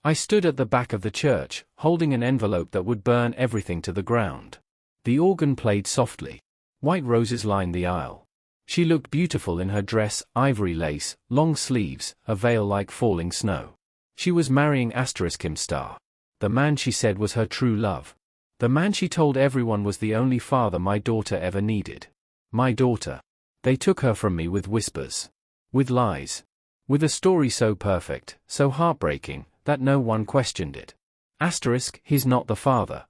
I stood at the back of the church, holding an envelope that would burn everything to the ground. The organ played softly. White roses lined the aisle. She looked beautiful in her dress, ivory lace, long sleeves, a veil like falling snow. She was marrying Kim Star. The man she said was her true love. The man she told everyone was the only father my daughter ever needed. My daughter. They took her from me with whispers. With lies. With a story so perfect, so heartbreaking, that no one questioned it. He's not the father.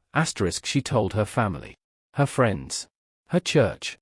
She told her family. Her friends. Her church.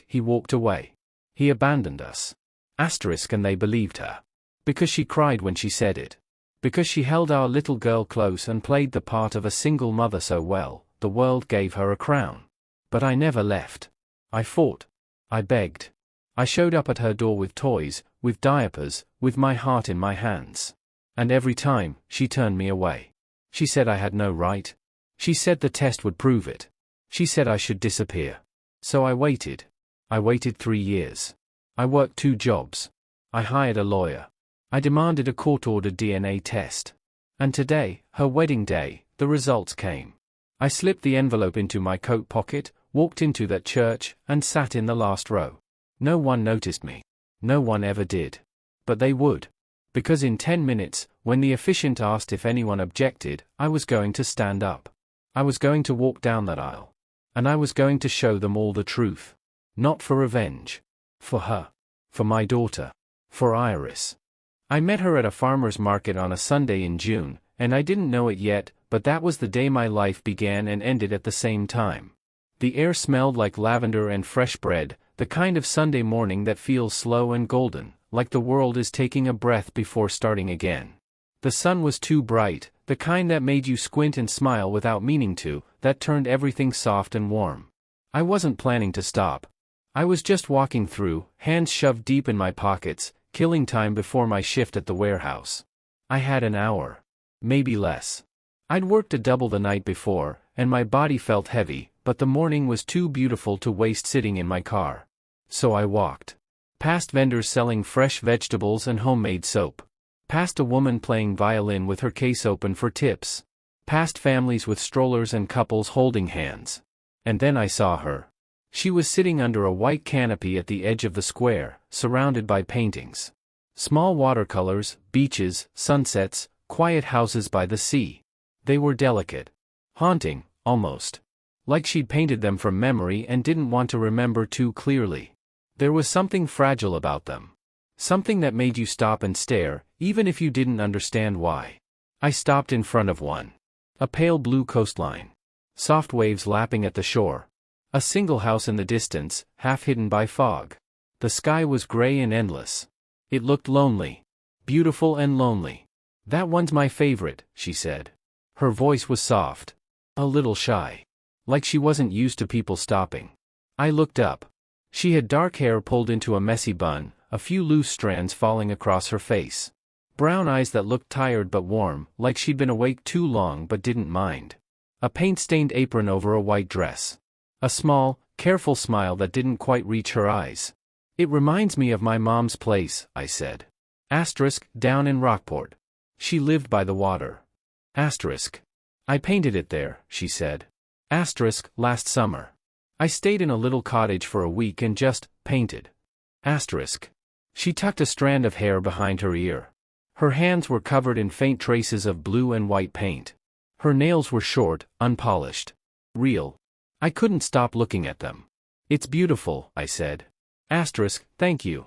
He walked away. He abandoned us. And they believed her. Because she cried when she said it. Because she held our little girl close and played the part of a single mother so well, the world gave her a crown. But I never left. I fought. I begged. I showed up at her door with toys, with diapers, with my heart in my hands. And every time, she turned me away. She said I had no right. She said the test would prove it. She said I should disappear. So I waited. I waited 3 years. I worked 2 jobs. I hired a lawyer. I demanded a court-ordered DNA test. And today, her wedding day, the results came. I slipped the envelope into my coat pocket, walked into that church, and sat in the last row. No one noticed me. No one ever did. But they would. Because in 10 minutes, when the officiant asked if anyone objected, I was going to stand up. I was going to walk down that aisle. And I was going to show them all the truth. Not for revenge. For her. For my daughter. For Iris. I met her at a farmer's market on a Sunday in June, and I didn't know it yet, but that was the day my life began and ended at the same time. The air smelled like lavender and fresh bread, the kind of Sunday morning that feels slow and golden, like the world is taking a breath before starting again. The sun was too bright, the kind that made you squint and smile without meaning to, that turned everything soft and warm. I wasn't planning to stop. I was just walking through, hands shoved deep in my pockets, killing time before my shift at the warehouse. I had an hour. Maybe less. I'd worked a double the night before, and my body felt heavy, but the morning was too beautiful to waste sitting in my car. So I walked. Past vendors selling fresh vegetables and homemade soap. Past a woman playing violin with her case open for tips. Past families with strollers and couples holding hands. And then I saw her. She was sitting under a white canopy at the edge of the square, surrounded by paintings. Small watercolors, beaches, sunsets, quiet houses by the sea. They were delicate. Haunting, almost. Like she'd painted them from memory and didn't want to remember too clearly. There was something fragile about them. Something that made you stop and stare, even if you didn't understand why. I stopped in front of one. A pale blue coastline. Soft waves lapping at the shore. A single house in the distance, half hidden by fog. The sky was gray and endless. It looked lonely. Beautiful and lonely. "That one's my favorite," she said. Her voice was soft. A little shy. Like she wasn't used to people stopping. I looked up. She had dark hair pulled into a messy bun, a few loose strands falling across her face. Brown eyes that looked tired but warm, like she'd been awake too long but didn't mind. A paint-stained apron over a white dress. A small, careful smile that didn't quite reach her eyes. "It reminds me of my mom's place," I said. Down in Rockport. She lived by the water. I painted it there," she said. Last summer. I stayed in a little cottage for a week and just painted. She tucked a strand of hair behind her ear. Her hands were covered in faint traces of blue and white paint. Her nails were short, unpolished. Real. I couldn't stop looking at them. "It's beautiful," I said. Thank you.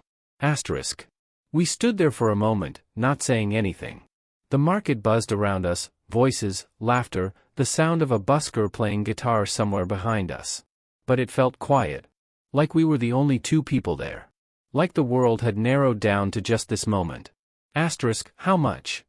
We stood there for a moment, not saying anything. The market buzzed around us, voices, laughter, the sound of a busker playing guitar somewhere behind us. But it felt quiet. Like we were the only 2 people there. Like the world had narrowed down to just this moment. How much?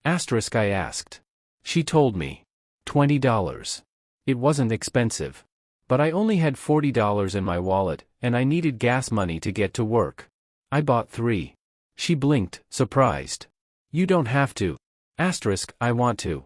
I asked. She told me. $20. It wasn't expensive. But I only had $40 in my wallet, and I needed gas money to get to work. I bought 3. She blinked, surprised. "You don't have to." I want to.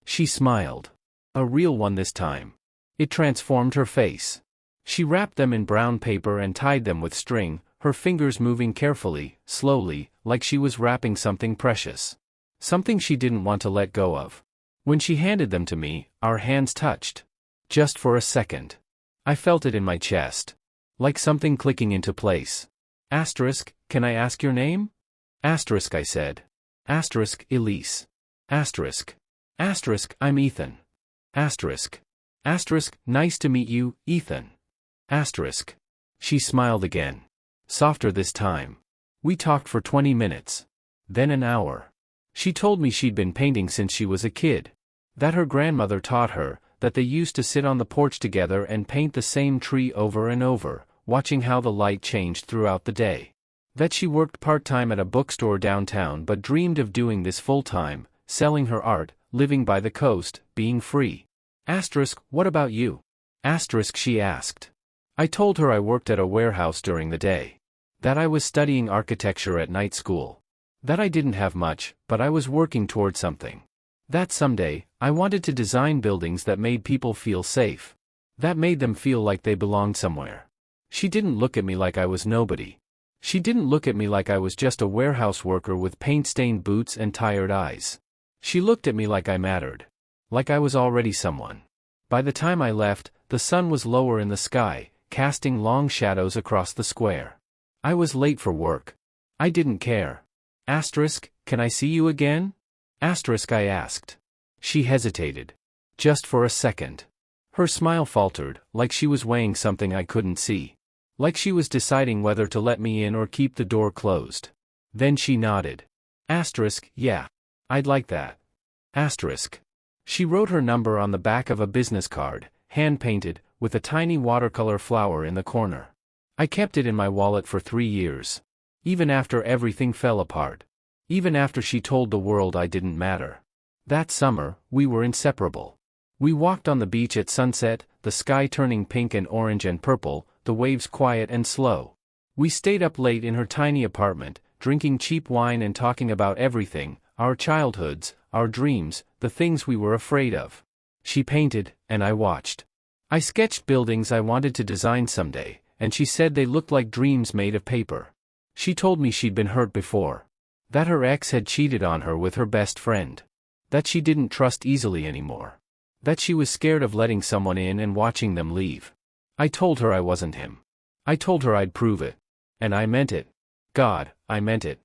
She smiled. A real one this time. It transformed her face. She wrapped them in brown paper and tied them with string, her fingers moving carefully, slowly, like she was wrapping something precious. something she didn't want to let go of. When she handed them to me, our hands touched. Just for a second. I felt it in my chest. Like something clicking into place. Asterisk, can I ask your name? Asterisk, I said. Asterisk, Elise. Asterisk. Asterisk, I'm Ethan. Asterisk. Asterisk, nice to meet you, Ethan. Asterisk. She smiled again. Softer this time. We talked for 20 minutes. Then an hour. She told me she'd been painting since she was a kid. That her grandmother taught her, that they used to sit on the porch together and paint the same tree over and over, watching how the light changed throughout the day. That she worked part-time at a bookstore downtown but dreamed of doing this full-time, selling her art, living by the coast, being free. Asterisk, what about you? Asterisk, she asked. I told her I worked at a warehouse during the day. That I was studying architecture at night school. That I didn't have much, but I was working toward something. That someday, I wanted to design buildings that made people feel safe. That made them feel like they belonged somewhere. She didn't look at me like I was nobody. She didn't look at me like I was just a warehouse worker with paint-stained boots and tired eyes. She looked at me like I mattered. Like I was already someone. By the time I left, the sun was lower in the sky, casting long shadows across the square. I was late for work. I didn't care. Asterisk, can I see you again? Asterisk, I asked. She hesitated. Just for a second. Her smile faltered, like she was weighing something I couldn't see. Like she was deciding whether to let me in or keep the door closed. Then she nodded. Asterisk, yeah. I'd like that. Asterisk. She wrote her number on the back of a business card, hand-painted, with a tiny watercolor flower in the corner. I kept it in my wallet for 3 years. Even after everything fell apart. Even after she told the world I didn't matter. That summer, we were inseparable. We walked on the beach at sunset, the sky turning pink and orange and purple, the waves quiet and slow. We stayed up late in her tiny apartment, drinking cheap wine and talking about everything, our childhoods, our dreams, the things we were afraid of. She painted, and I watched. I sketched buildings I wanted to design someday, and she said they looked like dreams made of paper. She told me she'd been hurt before. That her ex had cheated on her with her best friend. That she didn't trust easily anymore. That she was scared of letting someone in and watching them leave. I told her I wasn't him. I told her I'd prove it. And I meant it. God, I meant it.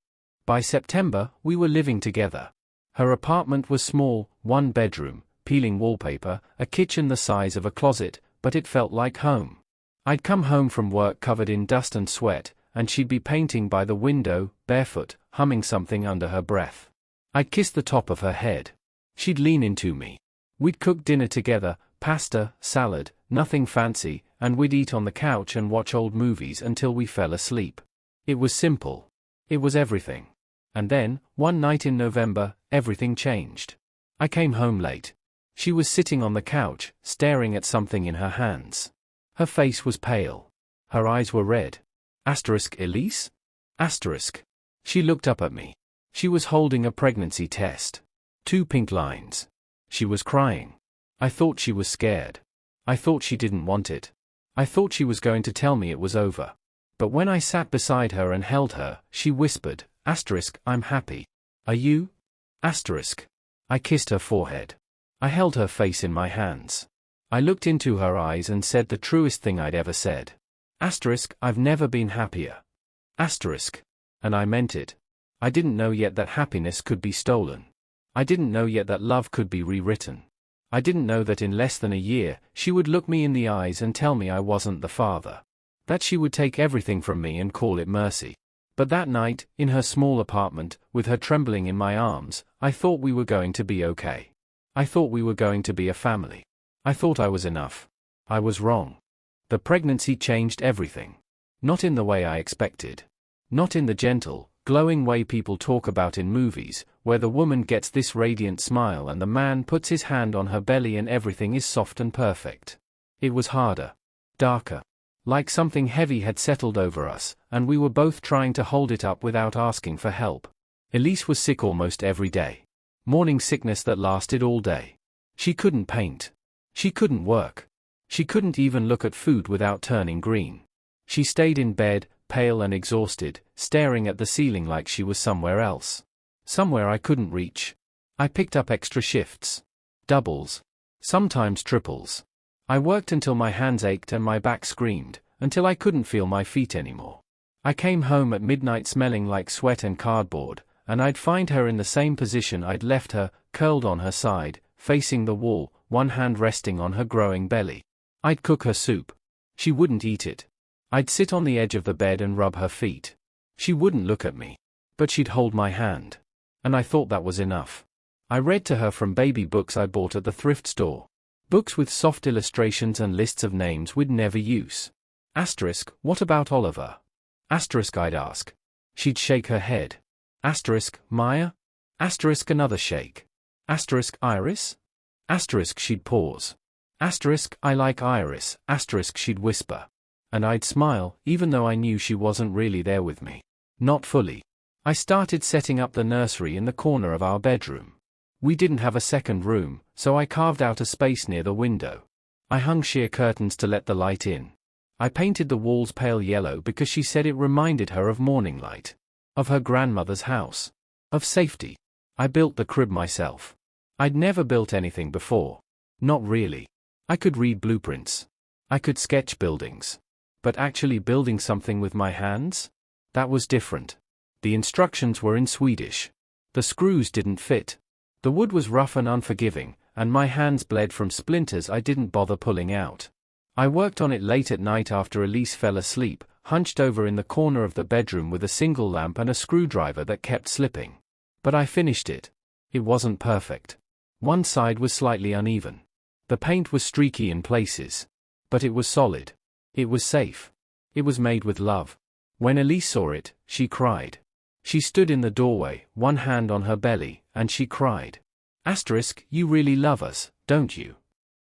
By September, we were living together. Her apartment was small, 1 bedroom, peeling wallpaper, a kitchen the size of a closet, but it felt like home. I'd come home from work covered in dust and sweat, and she'd be painting by the window, barefoot, humming something under her breath. I'd kiss the top of her head. She'd lean into me. We'd cook dinner together, pasta, salad, nothing fancy, and we'd eat on the couch and watch old movies until we fell asleep. It was simple. It was everything. And then, one night in November, everything changed. I came home late. She was sitting on the couch, staring at something in her hands. Her face was pale. Her eyes were red. Asterisk, Elise? Asterisk. She looked up at me. She was holding a pregnancy test. 2 pink lines. She was crying. I thought she was scared. I thought she didn't want it. I thought she was going to tell me it was over. But when I sat beside her and held her, she whispered, Asterisk, I'm happy. Are you? Asterisk. I kissed her forehead. I held her face in my hands. I looked into her eyes and said the truest thing I'd ever said. Asterisk, I've never been happier. Asterisk. And I meant it. I didn't know yet that happiness could be stolen. I didn't know yet that love could be rewritten. I didn't know that in less than a year, she would look me in the eyes and tell me I wasn't the father. That she would take everything from me and call it mercy. But that night, in her small apartment, with her trembling in my arms, I thought we were going to be okay. I thought we were going to be a family. I thought I was enough. I was wrong. The pregnancy changed everything. Not in the way I expected. Not in the gentle, glowing way people talk about in movies, where the woman gets this radiant smile and the man puts his hand on her belly and everything is soft and perfect. It was harder. Darker. Like something heavy had settled over us, and we were both trying to hold it up without asking for help. Elise was sick almost every day. Morning sickness that lasted all day. She couldn't paint. She couldn't work. She couldn't even look at food without turning green. She stayed in bed, pale and exhausted, staring at the ceiling like she was somewhere else. Somewhere I couldn't reach. I picked up extra shifts. Doubles. Sometimes triples. I worked until my hands ached and my back screamed, until I couldn't feel my feet anymore. I came home at midnight smelling like sweat and cardboard, and I'd find her in the same position I'd left her, curled on her side, facing the wall, one hand resting on her growing belly. I'd cook her soup. She wouldn't eat it. I'd sit on the edge of the bed and rub her feet. She wouldn't look at me. But she'd hold my hand. And I thought that was enough. I read to her from baby books I bought at the thrift store. Books with soft illustrations and lists of names we'd never use. Asterisk, what about Oliver? Asterisk, I'd ask. She'd shake her head. Asterisk, Maya? Asterisk, another shake. Asterisk, Iris? Asterisk, she'd pause. Asterisk, I like Iris. Asterisk, she'd whisper. And I'd smile, even though I knew she wasn't really there with me. Not fully. I started setting up the nursery in the corner of our bedroom. We didn't have a second room, so I carved out a space near the window. I hung sheer curtains to let the light in. I painted the walls pale yellow because she said it reminded her of morning light. Of her grandmother's house. Of safety. I built the crib myself. I'd never built anything before. Not really. I could read blueprints. I could sketch buildings. But actually building something with my hands? That was different. The instructions were in Swedish. The screws didn't fit. The wood was rough and unforgiving, and my hands bled from splinters I didn't bother pulling out. I worked on it late at night after Elise fell asleep, hunched over in the corner of the bedroom with a single lamp and a screwdriver that kept slipping. But I finished it. It wasn't perfect. One side was slightly uneven. The paint was streaky in places. But it was solid. It was safe. It was made with love. When Elise saw it, she cried. She stood in the doorway, one hand on her belly, and she cried. Asterisk, you really love us, don't you?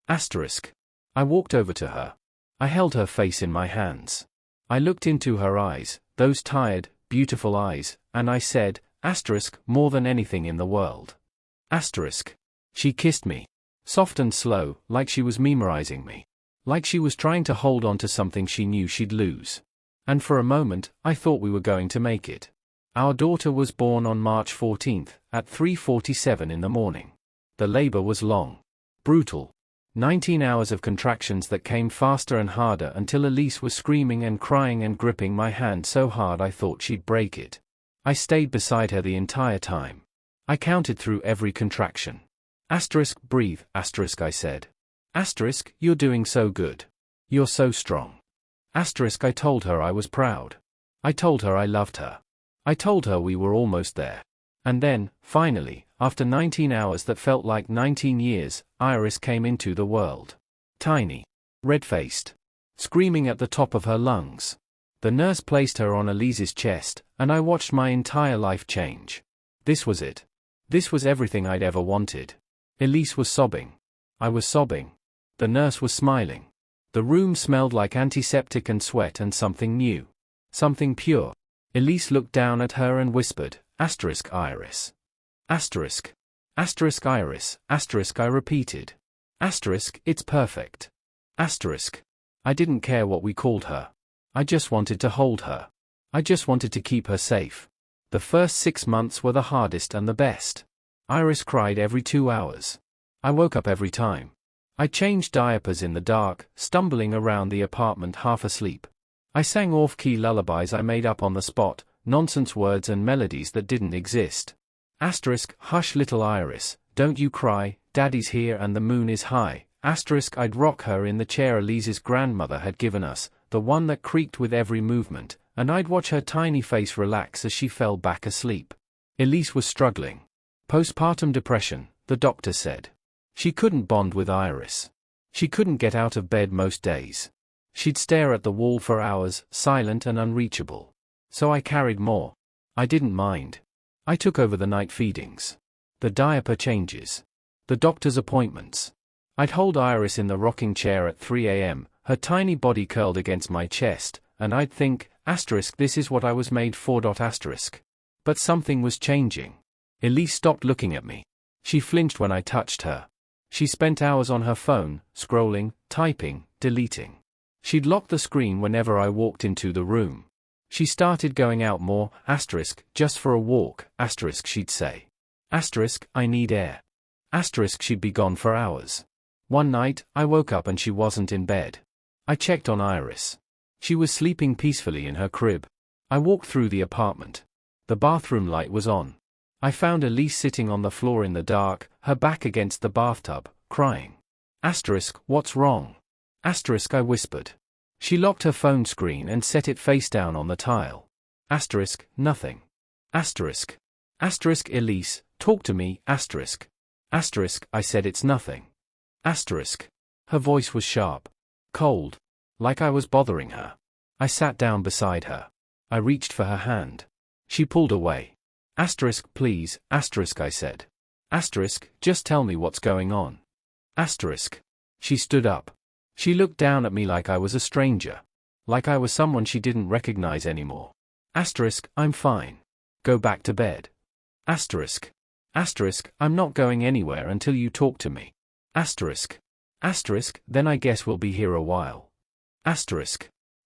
Asterisk. I walked over to her. I held her face in my hands. I looked into her eyes, those tired, beautiful eyes, and I said, asterisk, more than anything in the world. Asterisk. She kissed me. Soft and slow, like she was memorizing me. Like she was trying to hold on to something she knew she'd lose. And for a moment, I thought we were going to make it. Our daughter was born on March 14th, at 3:47 in the morning. The labor was long. Brutal. 19 hours of contractions that came faster and harder until Elise was screaming and crying and gripping my hand so hard I thought she'd break it. I stayed beside her the entire time. I counted through every contraction. Asterisk, breathe, asterisk, I said. Asterisk, you're doing so good. You're so strong. Asterisk, I told her I was proud. I told her I loved her. I told her we were almost there. And then, finally, after 19 hours that felt like 19 years, Iris came into the world. Tiny. Red-faced. Screaming at the top of her lungs. The nurse placed her on Elise's chest, and I watched my entire life change. This was it. This was everything I'd ever wanted. Elise was sobbing. I was sobbing. The nurse was smiling. The room smelled like antiseptic and sweat and something new. Something pure. Elise looked down at her and whispered, asterisk Iris. Asterisk. Asterisk Iris, asterisk I repeated. Asterisk, it's perfect. Asterisk. I didn't care what we called her. I just wanted to hold her. I just wanted to keep her safe. The first 6 months were the hardest and the best. Iris cried every 2 hours. I woke up every time. I changed diapers in the dark, stumbling around the apartment half asleep. I sang off-key lullabies I made up on the spot, nonsense words and melodies that didn't exist. Asterisk, hush little Iris, don't you cry, Daddy's here and the moon is high. Asterisk, I'd rock her in the chair Elise's grandmother had given us, the one that creaked with every movement, and I'd watch her tiny face relax as she fell back asleep. Elise was struggling. Postpartum depression, the doctor said. She couldn't bond with Iris. She couldn't get out of bed most days. She'd stare at the wall for hours, silent and unreachable. So I carried more. I didn't mind. I took over the night feedings. The diaper changes. The doctor's appointments. I'd hold Iris in the rocking chair at 3 a.m., her tiny body curled against my chest, and I'd think, asterisk, this is what I was made for. Asterisk. But something was changing. Elise stopped looking at me. She flinched when I touched her. She spent hours on her phone, scrolling, typing, deleting. She'd lock the screen whenever I walked into the room. She started going out more, just for a walk, she'd say. I need air. She'd be gone for hours. One night, I woke up and she wasn't in bed. I checked on Iris. She was sleeping peacefully in her crib. I walked through the apartment. The bathroom light was on. I found Elise sitting on the floor in the dark, her back against the bathtub, crying. What's wrong? I whispered. She locked her phone screen and set it face down on the tile. Nothing. Elise, talk to me, I said it's nothing. Her voice was sharp. Cold. Like I was bothering her. I sat down beside her. I reached for her hand. She pulled away. Please, I said. Just tell me what's going on. She stood up. She looked down at me like I was a stranger. Like I was someone she didn't recognize anymore. I'm fine. Go back to bed. I'm not going anywhere until you talk to me. Then I guess we'll be here a while.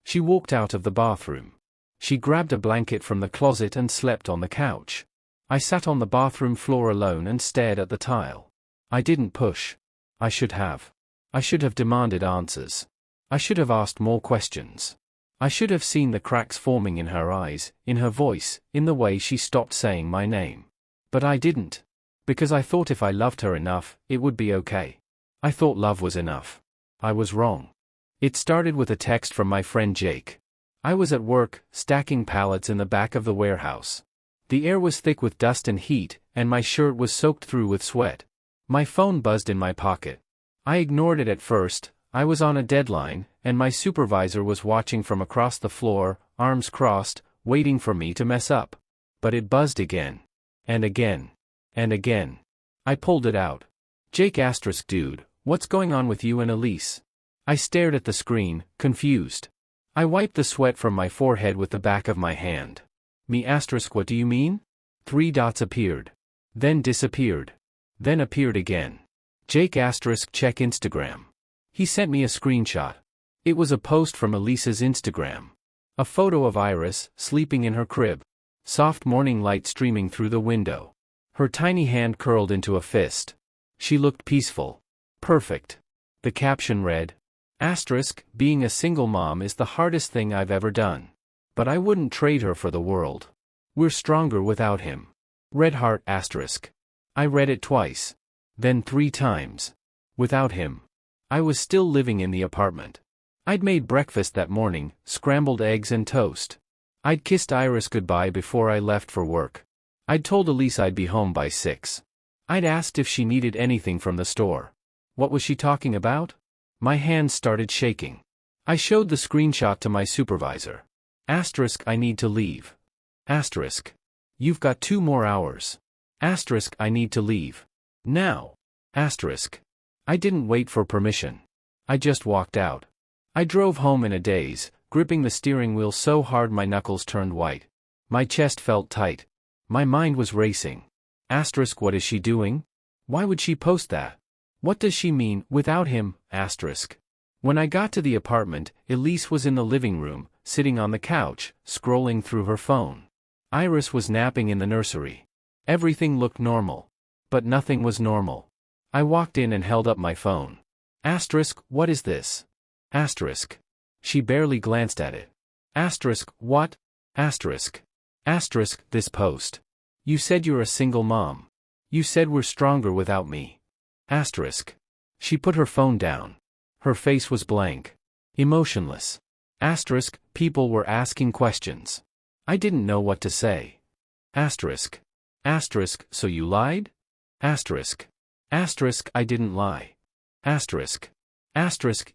She walked out of the bathroom. She grabbed a blanket from the closet and slept on the couch. I sat on the bathroom floor alone and stared at the tile. I didn't push. I should have. I should have demanded answers. I should have asked more questions. I should have seen the cracks forming in her eyes, in her voice, in the way she stopped saying my name. But I didn't. Because I thought if I loved her enough, it would be okay. I thought love was enough. I was wrong. It started with a text from my friend Jake. I was at work, stacking pallets in the back of the warehouse. The air was thick with dust and heat, and my shirt was soaked through with sweat. My phone buzzed in my pocket. I ignored it at first. I was on a deadline, and my supervisor was watching from across the floor, arms crossed, waiting for me to mess up. But it buzzed again. And again. And again. I pulled it out. Jake dude, what's going on with you and Elise? I stared at the screen, confused. I wiped the sweat from my forehead with the back of my hand. What do you mean? 3 dots appeared. Then disappeared. Then appeared again. Jake check Instagram. He sent me a screenshot. It was a post from Elise's Instagram. A photo of Iris, sleeping in her crib. Soft morning light streaming through the window. Her tiny hand curled into a fist. She looked peaceful. Perfect. The caption read, being a single mom is the hardest thing I've ever done. But I wouldn't trade her for the world. We're stronger without him. Red heart *. I read it twice. Then 3 times. Without him. I was still living in the apartment. I'd made breakfast that morning, scrambled eggs and toast. I'd kissed Iris goodbye before I left for work. I'd told Elise I'd be home by 6. I'd asked if she needed anything from the store. What was she talking about? My hands started shaking. I showed the screenshot to my supervisor. I need to leave. You've got 2 more hours. I need to leave. Now. I didn't wait for permission. I just walked out. I drove home in a daze, gripping the steering wheel so hard my knuckles turned white. My chest felt tight. My mind was racing. What is she doing? Why would she post that? What does she mean, without him, ? When I got to the apartment, Elise was in the living room, sitting on the couch, scrolling through her phone. Iris was napping in the nursery. Everything looked normal. But nothing was normal. I walked in and held up my phone. What is this? She barely glanced at it. What? This post. You said you're a single mom. You said we're stronger without me. She put her phone down. Her face was blank. Emotionless. People were asking questions. I didn't know what to say. So you lied? I didn't lie.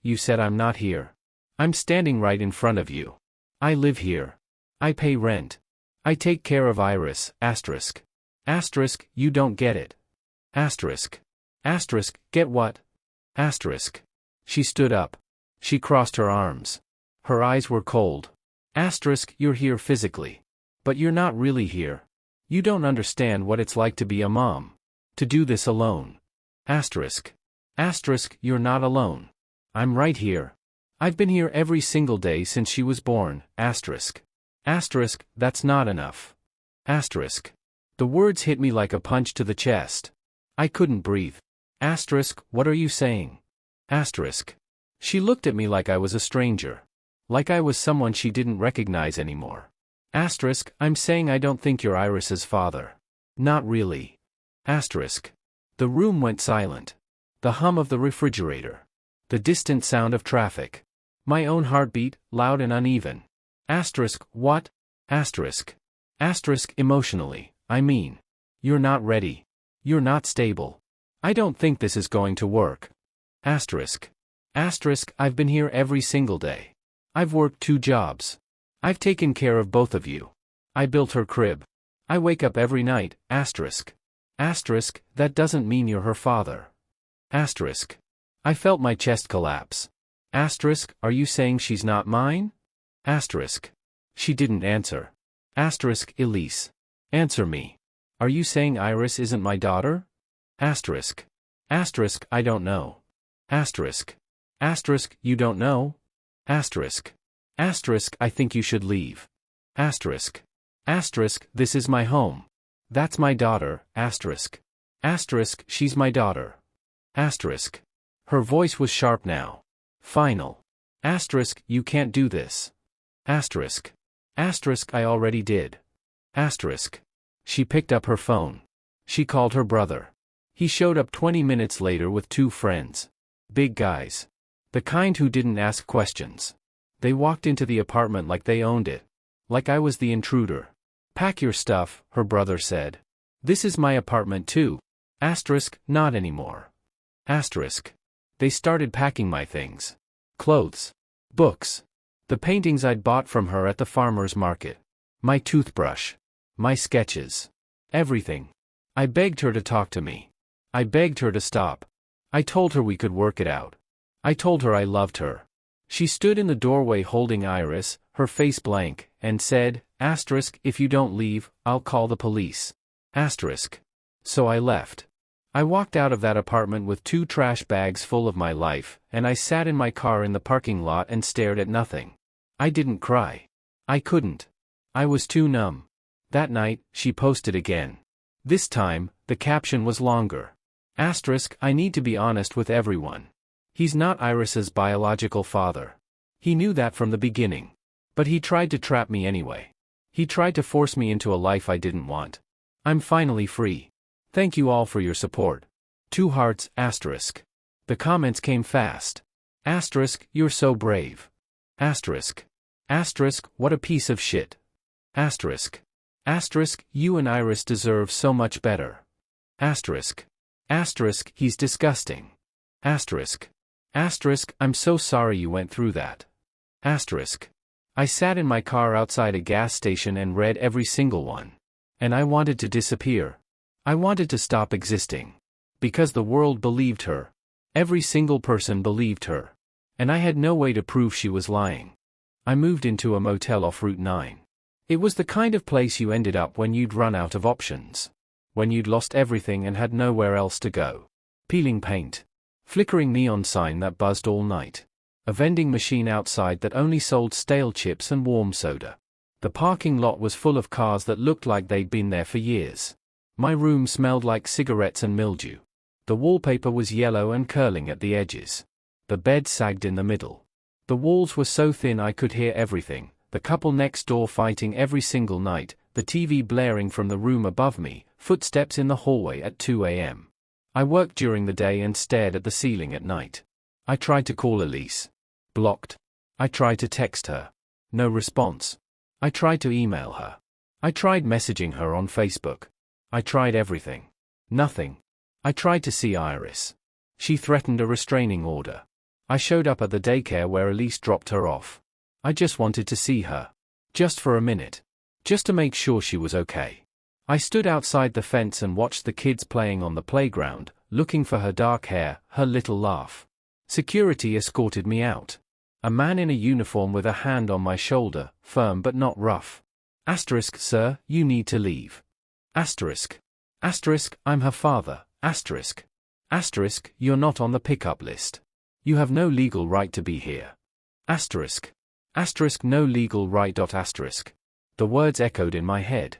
You said I'm not here. I'm standing right in front of you. I live here. I pay rent. I take care of Iris. You don't get it. Get what? She stood up. She crossed her arms. Her eyes were cold. You're here physically. But you're not really here. You don't understand what it's like to be a mom. To do this alone. You're not alone. I'm right here. I've been here every single day since she was born. Asterisk, that's not enough. Asterisk. The words hit me like a punch to the chest. I couldn't breathe. Asterisk, what are you saying? Asterisk. She looked at me like I was a stranger. Like I was someone she didn't recognize anymore. Asterisk, I'm saying I don't think you're Iris's father. Not really. Asterisk. The room went silent. The hum of the refrigerator. The distant sound of traffic. My own heartbeat, loud and uneven. Asterisk, what? Asterisk. Asterisk, emotionally, I mean. You're not ready. You're not stable. I don't think this is going to work. Asterisk. Asterisk, I've been here every single day. I've worked 2 jobs. I've taken care of both of you. I built her crib. I wake up every night, asterisk. Asterisk, that doesn't mean you're her father. Asterisk. I felt my chest collapse. Asterisk, are you saying she's not mine? Asterisk. She didn't answer. Asterisk, Elise. Answer me. Are you saying Iris isn't my daughter? Asterisk. Asterisk, I don't know. Asterisk. Asterisk, you don't know? Asterisk. Asterisk, I think you should leave. Asterisk. Asterisk, this is my home. That's my daughter, asterisk. Asterisk, she's my daughter. Asterisk. Her voice was sharp now. Final. Asterisk, you can't do this. Asterisk. Asterisk, I already did. Asterisk. She picked up her phone. She called her brother. He showed up 20 minutes later with 2 friends. Big guys. The kind who didn't ask questions. They walked into the apartment like they owned it. Like I was the intruder. Pack your stuff, her brother said. This is my apartment too. Asterisk, not anymore. Asterisk. They started packing my things. Clothes. Books. The paintings I'd bought from her at the farmer's market. My toothbrush. My sketches. Everything. I begged her to talk to me. I begged her to stop. I told her we could work it out. I told her I loved her. She stood in the doorway holding Iris, her face blank, and said, asterisk, if you don't leave, I'll call the police. Asterisk. So I left. I walked out of that apartment with 2 trash bags full of my life, and I sat in my car in the parking lot and stared at nothing. I didn't cry. I couldn't. I was too numb. That night, she posted again. This time, the caption was longer. Asterisk, I need to be honest with everyone. He's not Iris's biological father. He knew that from the beginning. But he tried to trap me anyway. He tried to force me into a life I didn't want. I'm finally free. Thank you all for your support. 2 hearts, asterisk. The comments came fast. Asterisk, you're so brave. Asterisk. Asterisk, what a piece of shit. Asterisk. Asterisk, you and Iris deserve so much better. Asterisk. Asterisk, he's disgusting. Asterisk. Asterisk, I'm so sorry you went through that. Asterisk. I sat in my car outside a gas station and read every single one. And I wanted to disappear. I wanted to stop existing. Because the world believed her. Every single person believed her. And I had no way to prove she was lying. I moved into a motel off Route 9. It was the kind of place you ended up when you'd run out of options. When you'd lost everything and had nowhere else to go. Peeling paint. Flickering neon sign that buzzed all night. A vending machine outside that only sold stale chips and warm soda. The parking lot was full of cars that looked like they'd been there for years. My room smelled like cigarettes and mildew. The wallpaper was yellow and curling at the edges. The bed sagged in the middle. The walls were so thin I could hear everything, the couple next door fighting every single night, the TV blaring from the room above me, footsteps in the hallway at 2 a.m. I worked during the day and stared at the ceiling at night. I tried to call Elise. Blocked. I tried to text her. No response. I tried to email her. I tried messaging her on Facebook. I tried everything. Nothing. I tried to see Iris. She threatened a restraining order. I showed up at the daycare where Elise dropped her off. I just wanted to see her. Just for a minute. Just to make sure she was okay. I stood outside the fence and watched the kids playing on the playground, looking for her dark hair, her little laugh. Security escorted me out. A man in a uniform with a hand on my shoulder, firm but not rough. Asterisk, sir, you need to leave. Asterisk. Asterisk, I'm her father. Asterisk. Asterisk, you're not on the pickup list. You have no legal right to be here. Asterisk. Asterisk, no legal right. Asterisk. The words echoed in my head.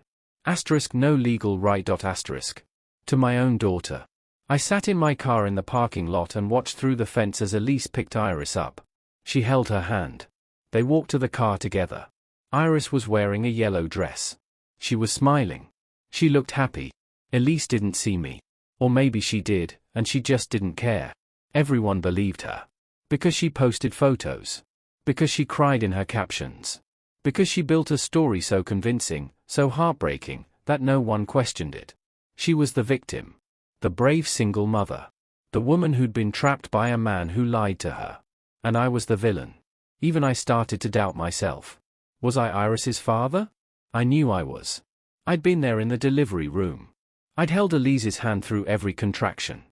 No legal right. To my own daughter. I sat in my car in the parking lot and watched through the fence as Elise picked Iris up. She held her hand. They walked to the car together. Iris was wearing a yellow dress. She was smiling. She looked happy. Elise didn't see me. Or maybe she did, and she just didn't care. Everyone believed her. Because she posted photos. Because she cried in her captions. Because she built a story so convincing, so heartbreaking, that no one questioned it. She was the victim. The brave single mother. The woman who'd been trapped by a man who lied to her. And I was the villain. Even I started to doubt myself. Was I Iris's father? I knew I was. I'd been there in the delivery room. I'd held Elise's hand through every contraction.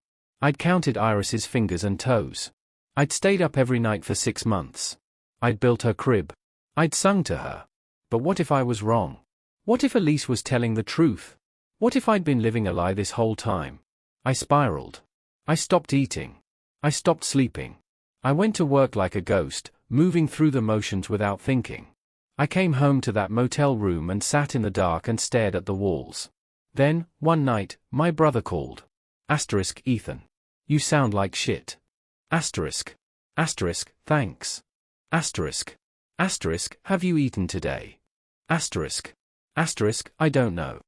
I'd counted Iris's fingers and toes. I'd stayed up every night for 6 months. I'd built her crib. I'd sung to her. But what if I was wrong? What if Elise was telling the truth? What if I'd been living a lie this whole time? I spiraled. I stopped eating. I stopped sleeping. I went to work like a ghost, moving through the motions without thinking. I came home to that motel room and sat in the dark and stared at the walls. Then, one night, my brother called. Ethan. You sound like shit. Thanks. Have you eaten today? I don't know.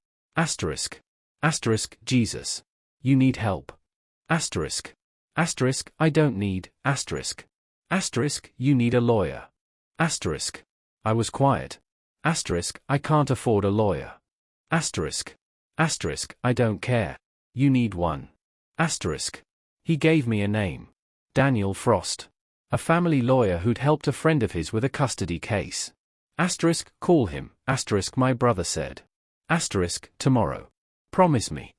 Jesus. You need help. I don't need. You need a lawyer. I was quiet. I can't afford a lawyer. I don't care. You need one. He gave me a name. Daniel Frost. A family lawyer who'd helped a friend of his with a custody case. Call him. My brother said. Tomorrow. Promise me.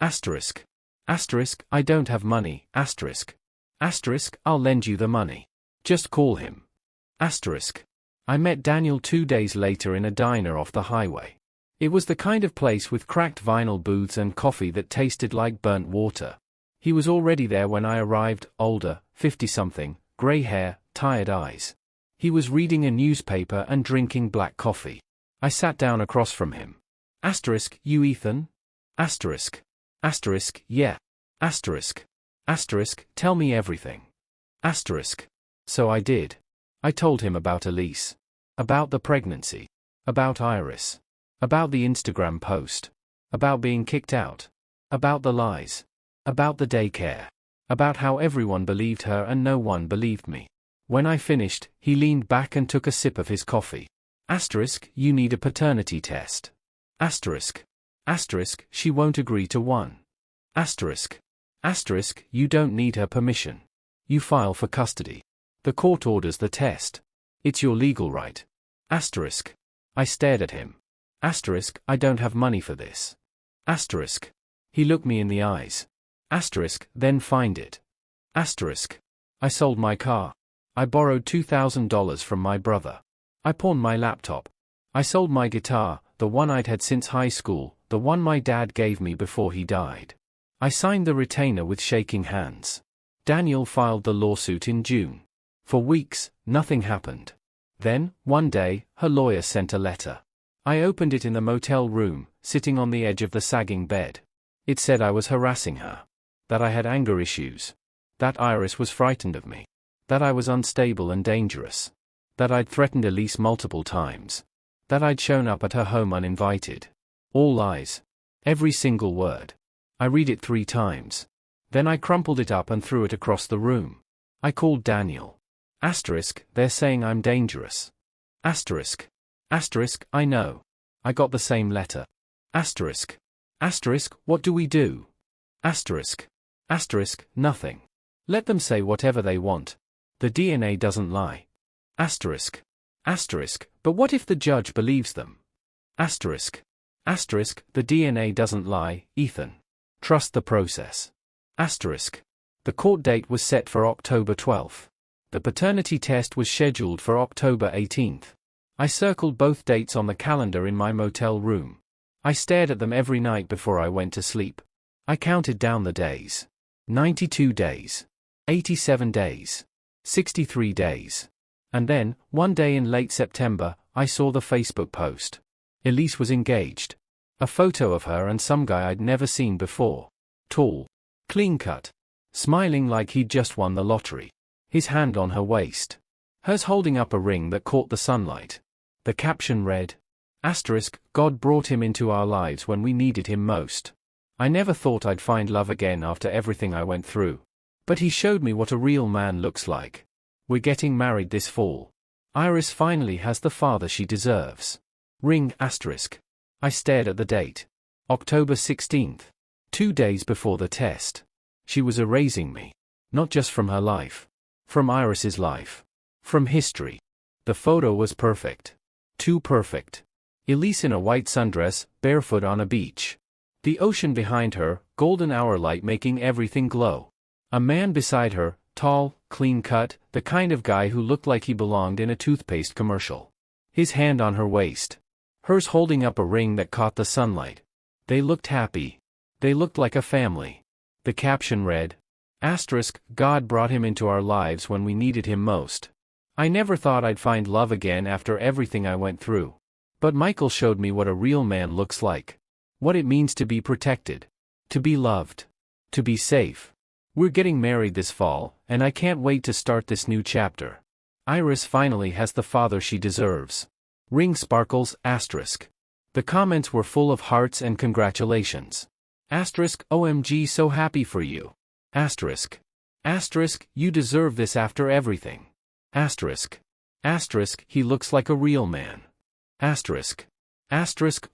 I don't have money. I'll lend you the money. Just call him. I met Daniel 2 days later in a diner off the highway. It was the kind of place with cracked vinyl booths and coffee that tasted like burnt water. He was already there when I arrived, older, 50-something, gray hair, tired eyes. He was reading a newspaper and drinking black coffee. I sat down across from him. You Ethan? Yeah. Tell me everything. So I did. I told him about Elise. About the pregnancy. About Iris. About the Instagram post. About being kicked out. About the lies. About the daycare. About how everyone believed her and no one believed me. When I finished, he leaned back and took a sip of his coffee. You need a paternity test. She won't agree to one. You don't need her permission. You file for custody. The court orders the test. It's your legal right. I stared at him. I don't have money for this. He looked me in the eyes. Then find it. I sold my car. I borrowed $2,000 from my brother. I pawned my laptop. I sold my guitar, the one I'd had since high school, the one my dad gave me before he died. I signed the retainer with shaking hands. Daniel filed the lawsuit in June. For weeks, nothing happened. Then, one day, her lawyer sent a letter. I opened it in the motel room, sitting on the edge of the sagging bed. It said I was harassing her. That I had anger issues. That Iris was frightened of me. That I was unstable and dangerous. That I'd threatened Elise multiple times. That I'd shown up at her home uninvited. All lies. Every single word. I read it 3 times. Then I crumpled it up and threw it across the room. I called Daniel. They're saying I'm dangerous. I know. I got the same letter. What do we do? Nothing. Let them say whatever they want. The DNA doesn't lie. But what if the judge believes them? The DNA doesn't lie, Ethan. Trust the process. The court date was set for October 12th. The paternity test was scheduled for October 18th. I circled both dates on the calendar in my motel room. I stared at them every night before I went to sleep. I counted down the days. 92 days. 87 days. 63 days. And then, one day in late September, I saw the Facebook post. Elise was engaged. A photo of her and some guy I'd never seen before. Tall. Clean-cut. Smiling like he'd just won the lottery. His hand on her waist. Hers holding up a ring that caught the sunlight. The caption read, God brought him into our lives when we needed him most. I never thought I'd find love again after everything I went through. But he showed me what a real man looks like. We're getting married this fall. Iris finally has the father she deserves. Ring. I stared at the date. October 16th. 2 days before the test. She was erasing me. Not just from her life. From Iris's life. From history. The photo was perfect. Too perfect. Elise in a white sundress, barefoot on a beach. The ocean behind her, golden hour light making everything glow. A man beside her, tall, clean-cut, the kind of guy who looked like he belonged in a toothpaste commercial. His hand on her waist. Hers holding up a ring that caught the sunlight. They looked happy. They looked like a family. The caption read, God brought him into our lives when we needed him most. I never thought I'd find love again after everything I went through. But Michael showed me what a real man looks like. What it means to be protected. To be loved. To be safe. We're getting married this fall, and I can't wait to start this new chapter. Iris finally has the father she deserves. Ring sparkles, The comments were full of hearts and congratulations. OMG, so happy for you. You deserve this after everything. He looks like a real man.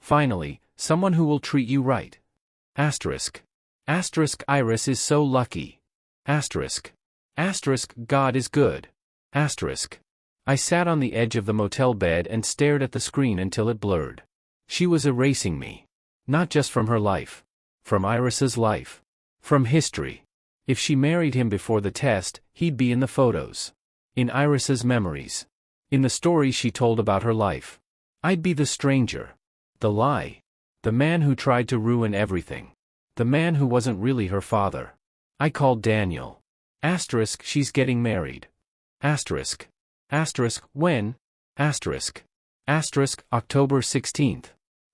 Finally, someone who will treat you right. Iris is so lucky. God is good. I sat on the edge of the motel bed and stared at the screen until it blurred. She was erasing me. Not just from her life. From Iris's life. From history. If she married him before the test, he'd be in the photos. In Iris's memories. In the stories she told about her life. I'd be the stranger. The lie. The man who tried to ruin everything. The man who wasn't really her father. I called Daniel. She's getting married. When? October 16th.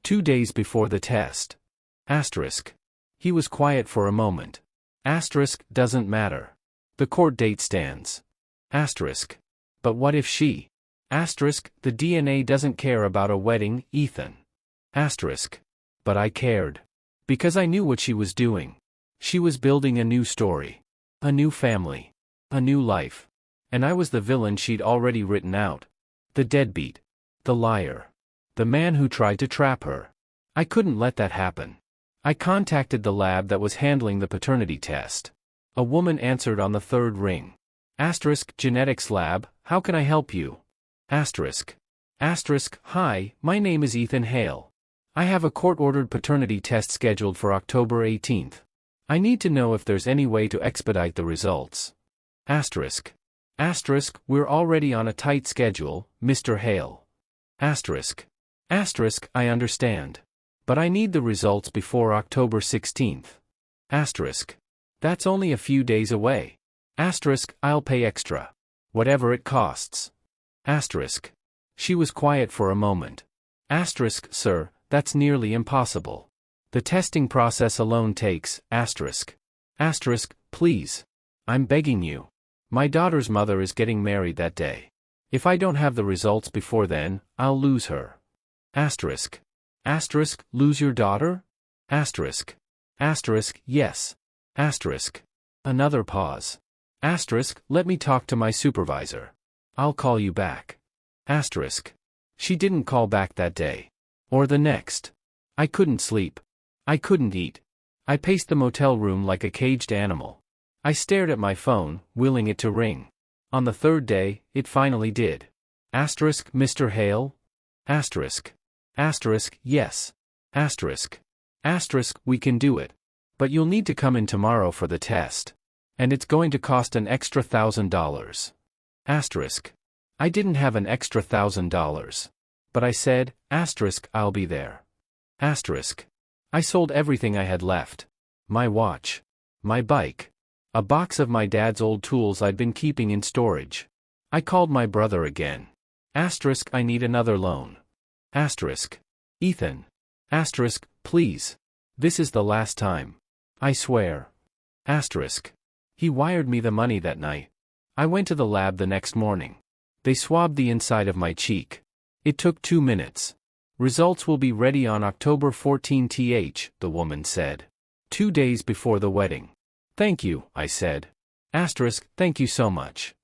2 days before the test. He was quiet for a moment. Doesn't matter. The court date stands. But what if she? The DNA doesn't care about a wedding, Ethan. But I cared. Because I knew what she was doing. She was building a new story. A new family. A new life. And I was the villain she'd already written out. The deadbeat. The liar. The man who tried to trap her. I couldn't let that happen. I contacted the lab that was handling the paternity test. A woman answered on the third ring. Genetics lab, how can I help you? Hi, my name is Ethan Hale. I have a court-ordered paternity test scheduled for October 18th. I need to know if there's any way to expedite the results. We're already on a tight schedule, Mr. Hale. I understand. But I need the results before October 16th. That's only a few days away. I'll pay extra. Whatever it costs. She was quiet for a moment. Sir, that's nearly impossible. The testing process alone takes, please. I'm begging you. My daughter's mother is getting married that day. If I don't have the results before then, I'll lose her. Lose your daughter? Yes. Another pause. Let me talk to my supervisor. I'll call you back. She didn't call back that day. Or the next. I couldn't sleep. I couldn't eat. I paced the motel room like a caged animal. I stared at my phone, willing it to ring. On the third day, it finally did. Mr. Hale? Yes. We can do it. But you'll need to come in tomorrow for the test. And it's going to cost an extra $1,000. I didn't have an extra $1,000. But I said, I'll be there. I sold everything I had left. My watch. My bike. A box of my dad's old tools I'd been keeping in storage. I called my brother again. I need another loan. Ethan. Asterisk, please. This is the last time. I swear. Asterisk. He wired me the money that night. I went to the lab the next morning. They swabbed the inside of my cheek. It took 2 minutes. Results will be ready on October 14th, the woman said. 2 days before the wedding. Thank you, I said. Asterisk, thank you so much.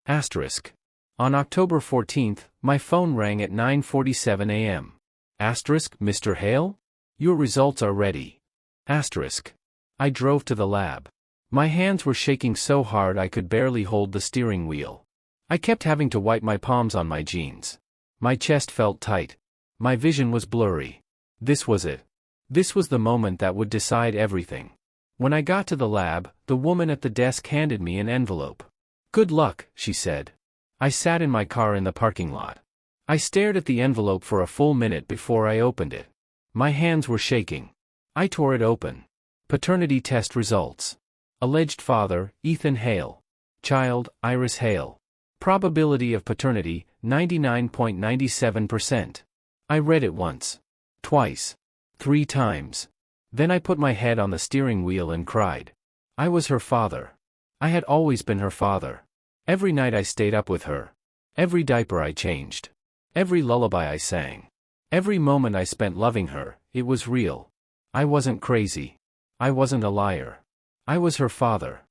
Asterisk. On October 14th, my phone rang at 9:47 a.m. Asterisk, Mr. Hale? Your results are ready. Asterisk. I drove to the lab. My hands were shaking so hard I could barely hold the steering wheel. I kept having to wipe my palms on my jeans. My chest felt tight. My vision was blurry. This was it. This was the moment that would decide everything. When I got to the lab, the woman at the desk handed me an envelope. Good luck, she said. I sat in my car in the parking lot. I stared at the envelope for a full minute before I opened it. My hands were shaking. I tore it open. Paternity test results. Alleged father, Ethan Hale. Child, Iris Hale. Probability of paternity, 99.97%. I read it once. Twice. 3 times. Then I put my head on the steering wheel and cried. I was her father. I had always been her father. Every night I stayed up with her. Every diaper I changed. Every lullaby I sang. Every moment I spent loving her, it was real. I wasn't crazy. I wasn't a liar. I was her father.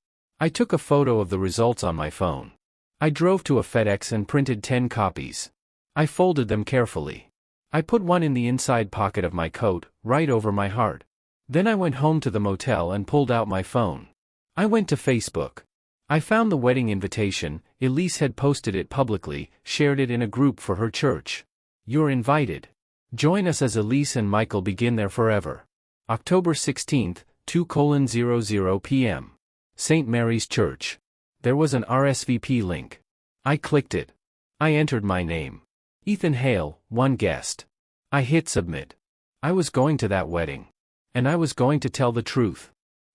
I took a photo of the results on my phone. I drove to a FedEx and printed 10 copies. I folded them carefully. I put one in the inside pocket of my coat, right over my heart. Then I went home to the motel and pulled out my phone. I went to Facebook. I found the wedding invitation. Elise had posted it publicly, shared it in a group for her church. You're invited. Join us as Elise and Michael begin their forever. October 16th, 2:00 p.m. St. Mary's Church. There was an RSVP link. I clicked it. I entered my name. Ethan Hale, one guest. I hit submit. I was going to that wedding. And I was going to tell the truth.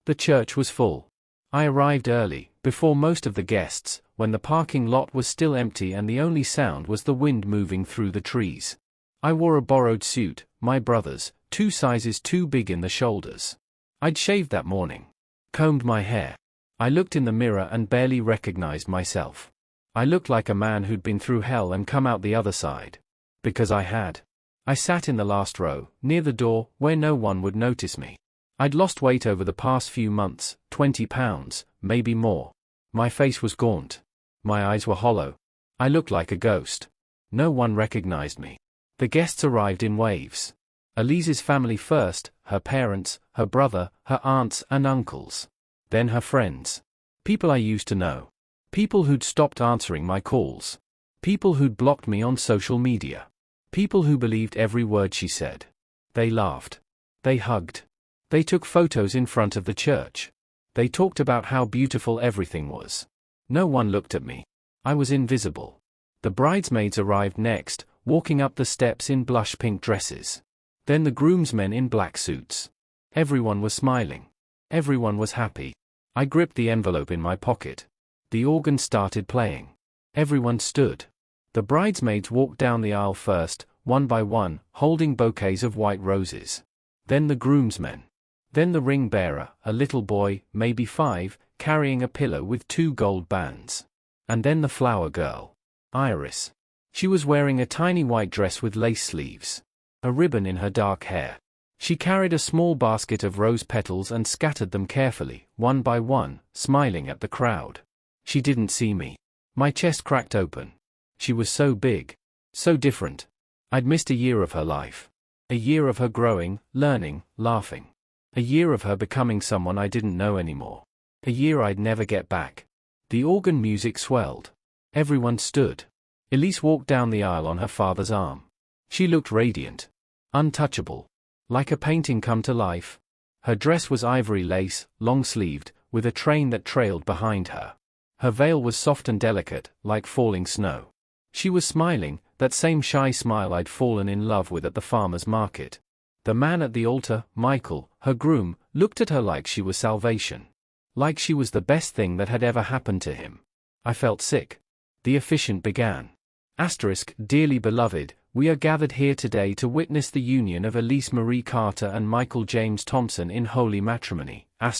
The church was full. I arrived early, before most of the guests, when the parking lot was still empty and the only sound was the wind moving through the trees. I wore a borrowed suit, my brother's, 2 sizes too big in the shoulders. I'd shaved that morning. Combed my hair. I looked in the mirror and barely recognized myself. I looked like a man who'd been through hell and come out the other side. Because I had. I sat in the last row, near the door, where no one would notice me. I'd lost weight over the past few months, 20 pounds, maybe more. My face was gaunt. My eyes were hollow. I looked like a ghost. No one recognized me. The guests arrived in waves. Elise's family first, her parents, her brother, her aunts and uncles. Then her friends. People I used to know. People who'd stopped answering my calls. People who'd blocked me on social media. People who believed every word she said. They laughed. They hugged. They took photos in front of the church. They talked about how beautiful everything was. No one looked at me. I was invisible. The bridesmaids arrived next, walking up the steps in blush pink dresses. Then the groomsmen in black suits. Everyone was smiling. Everyone was happy. I gripped the envelope in my pocket. The organ started playing. Everyone stood. The bridesmaids walked down the aisle first, one by one, holding bouquets of white roses. Then the groomsmen. Then the ring bearer, a little boy, maybe 5, carrying a pillow with 2 gold bands. And then the flower girl. Iris. She was wearing a tiny white dress with lace sleeves. A ribbon in her dark hair. She carried a small basket of rose petals and scattered them carefully, one by one, smiling at the crowd. She didn't see me. My chest cracked open. She was so big. So different. I'd missed a year of her life. A year of her growing, learning, laughing. A year of her becoming someone I didn't know anymore. A year I'd never get back. The organ music swelled. Everyone stood. Elise walked down the aisle on her father's arm. She looked radiant. Untouchable. Like a painting come to life. Her dress was ivory lace, long-sleeved, with a train that trailed behind her. Her veil was soft and delicate, like falling snow. She was smiling, that same shy smile I'd fallen in love with at the farmer's market. The man at the altar, Michael, her groom, looked at her like she was salvation. Like she was the best thing that had ever happened to him. I felt sick. The officiant began. Asterisk, dearly beloved, We are gathered here today to witness the union of Elise Marie Carter and Michael James Thompson in holy matrimony. I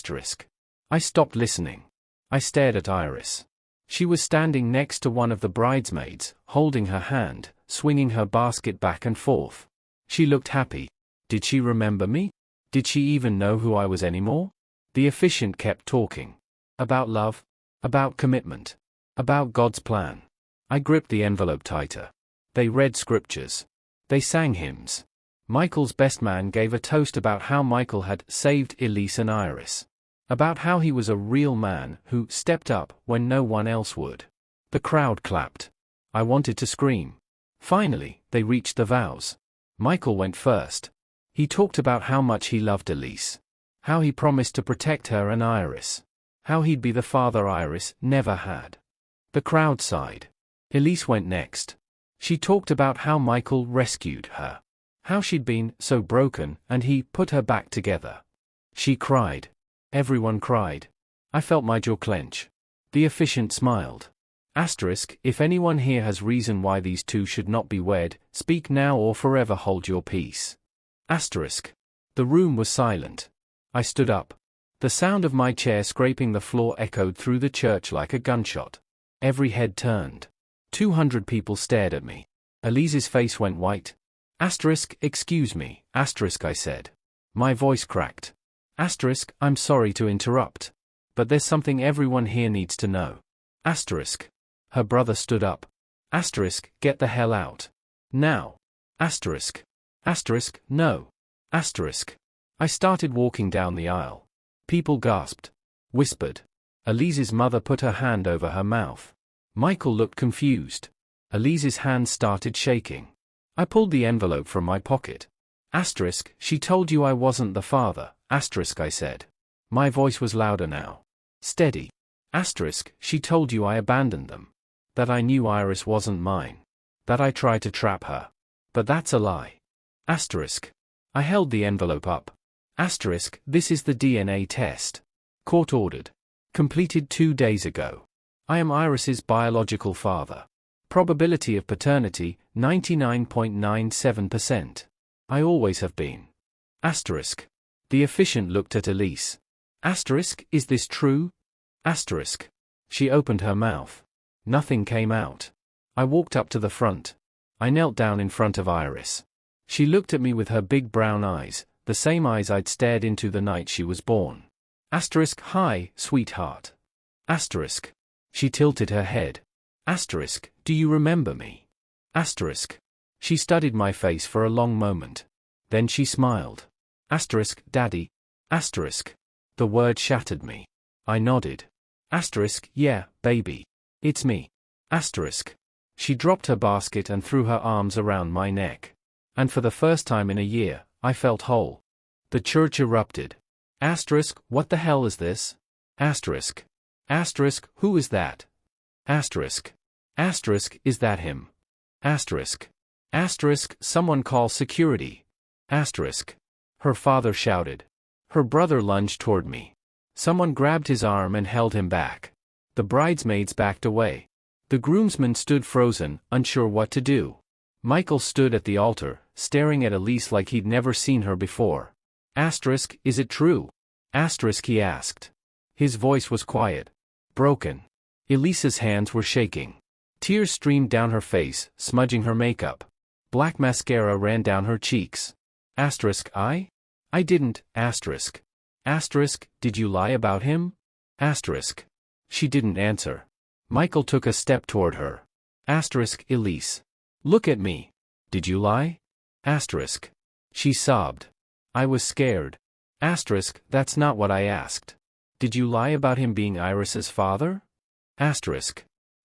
stopped listening. I stared at Iris. She was standing next to one of the bridesmaids, holding her hand, swinging her basket back and forth. She looked happy. Did she remember me? Did she even know who I was anymore? The officiant kept talking. About love. About commitment. About God's plan. I gripped the envelope tighter. They read scriptures. They sang hymns. Michael's best man gave a toast about how Michael had saved Elise and Iris. About how he was a real man who stepped up when no one else would. The crowd clapped. I wanted to scream. Finally, they reached the vows. Michael went first. He talked about how much he loved Elise. How he promised to protect her and Iris. How he'd be the father Iris never had. The crowd sighed. Elise went next. She talked about how Michael rescued her. How she'd been so broken and he put her back together. She cried. Everyone cried. I felt my jaw clench. The officiant smiled. If anyone here has reason why these two should not be wed, speak now or forever hold your peace. The room was silent. I stood up. The sound of my chair scraping the floor echoed through the church like a gunshot. Every head turned. 200 people stared at me. Elise's face went white. Excuse me, I said. My voice cracked. I'm sorry to interrupt. But there's something everyone here needs to know. Her brother stood up. Get the hell out. Now. No. I started walking down the aisle. People gasped. Whispered. Elise's mother put her hand over her mouth. Michael looked confused. Elise's hand started shaking. I pulled the envelope from my pocket. She told you I wasn't the father, I said. My voice was louder now. Steady. She told you I abandoned them. That I knew Iris wasn't mine. That I tried to trap her. But that's a lie. I held the envelope up. This is the DNA test. Court ordered. Completed 2 days ago. I am Iris's biological father. Probability of paternity, 99.97%. I always have been. The officiant looked at Elise. Is this true? She opened her mouth. Nothing came out. I walked up to the front. I knelt down in front of Iris. She looked at me with her big brown eyes, the same eyes I'd stared into the night she was born. Hi, sweetheart. She tilted her head. Do you remember me? She studied my face for a long moment. Then she smiled. Daddy. The word shattered me. I nodded. Yeah, baby. It's me. She dropped her basket and threw her arms around my neck. And for the first time in a year, I felt whole. The church erupted. What the hell is this? Who is that? Is that him? Someone call security. Her father shouted. Her brother lunged toward me. Someone grabbed his arm and held him back. The bridesmaids backed away. The groomsmen stood frozen, unsure what to do. Michael stood at the altar, staring at Elise like he'd never seen her before. Is it true? He asked. His voice was quiet. Broken. Elise's hands were shaking. Tears streamed down her face, smudging her makeup. Black mascara ran down her cheeks. I didn't, did you lie about him? She didn't answer. Michael took a step toward her. Elise. Look at me. Did you lie? She sobbed. I was scared. That's not what I asked. Did you lie about him being Iris's father?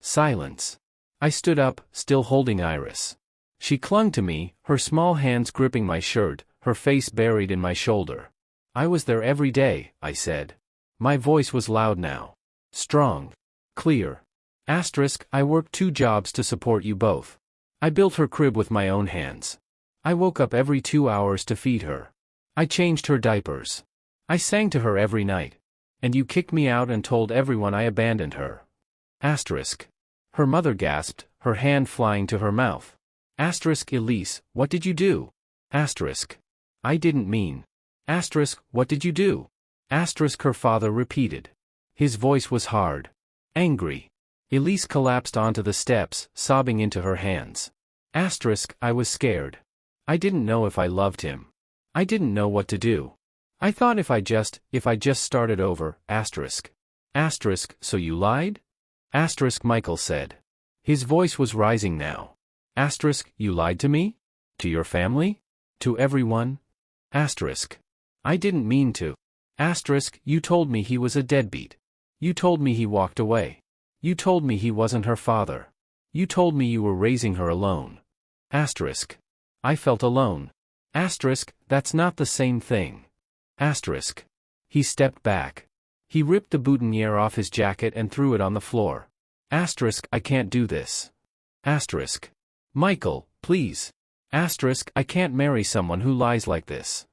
Silence. I stood up, still holding Iris. She clung to me, her small hands gripping my shirt, her face buried in my shoulder. I was there every day, I said. My voice was loud now. Strong. Clear. I worked 2 jobs to support you both. I built her crib with my own hands. I woke up every 2 hours to feed her. I changed her diapers. I sang to her every night. And you kicked me out and told everyone I abandoned her. Her mother gasped, her hand flying to her mouth. Asterisk Elise, what did you do? Asterisk. I didn't mean. Asterisk, what did you do? Asterisk her father repeated. His voice was hard. Angry. Elise collapsed onto the steps, sobbing into her hands. Asterisk, I was scared. I didn't know if I loved him. I didn't know what to do. I thought if I just started over, asterisk. Asterisk, so you lied? Asterisk Michael said. His voice was rising now. Asterisk, you lied to me? To your family? To everyone? Asterisk. I didn't mean to. Asterisk, you told me he was a deadbeat. You told me he walked away. You told me he wasn't her father. You told me you were raising her alone. Asterisk. I felt alone. Asterisk, that's not the same thing. Asterisk. He stepped back. He ripped the boutonniere off his jacket and threw it on the floor. Asterisk, I can't do this. Asterisk. Michael, please. Asterisk, I can't marry someone who lies like this.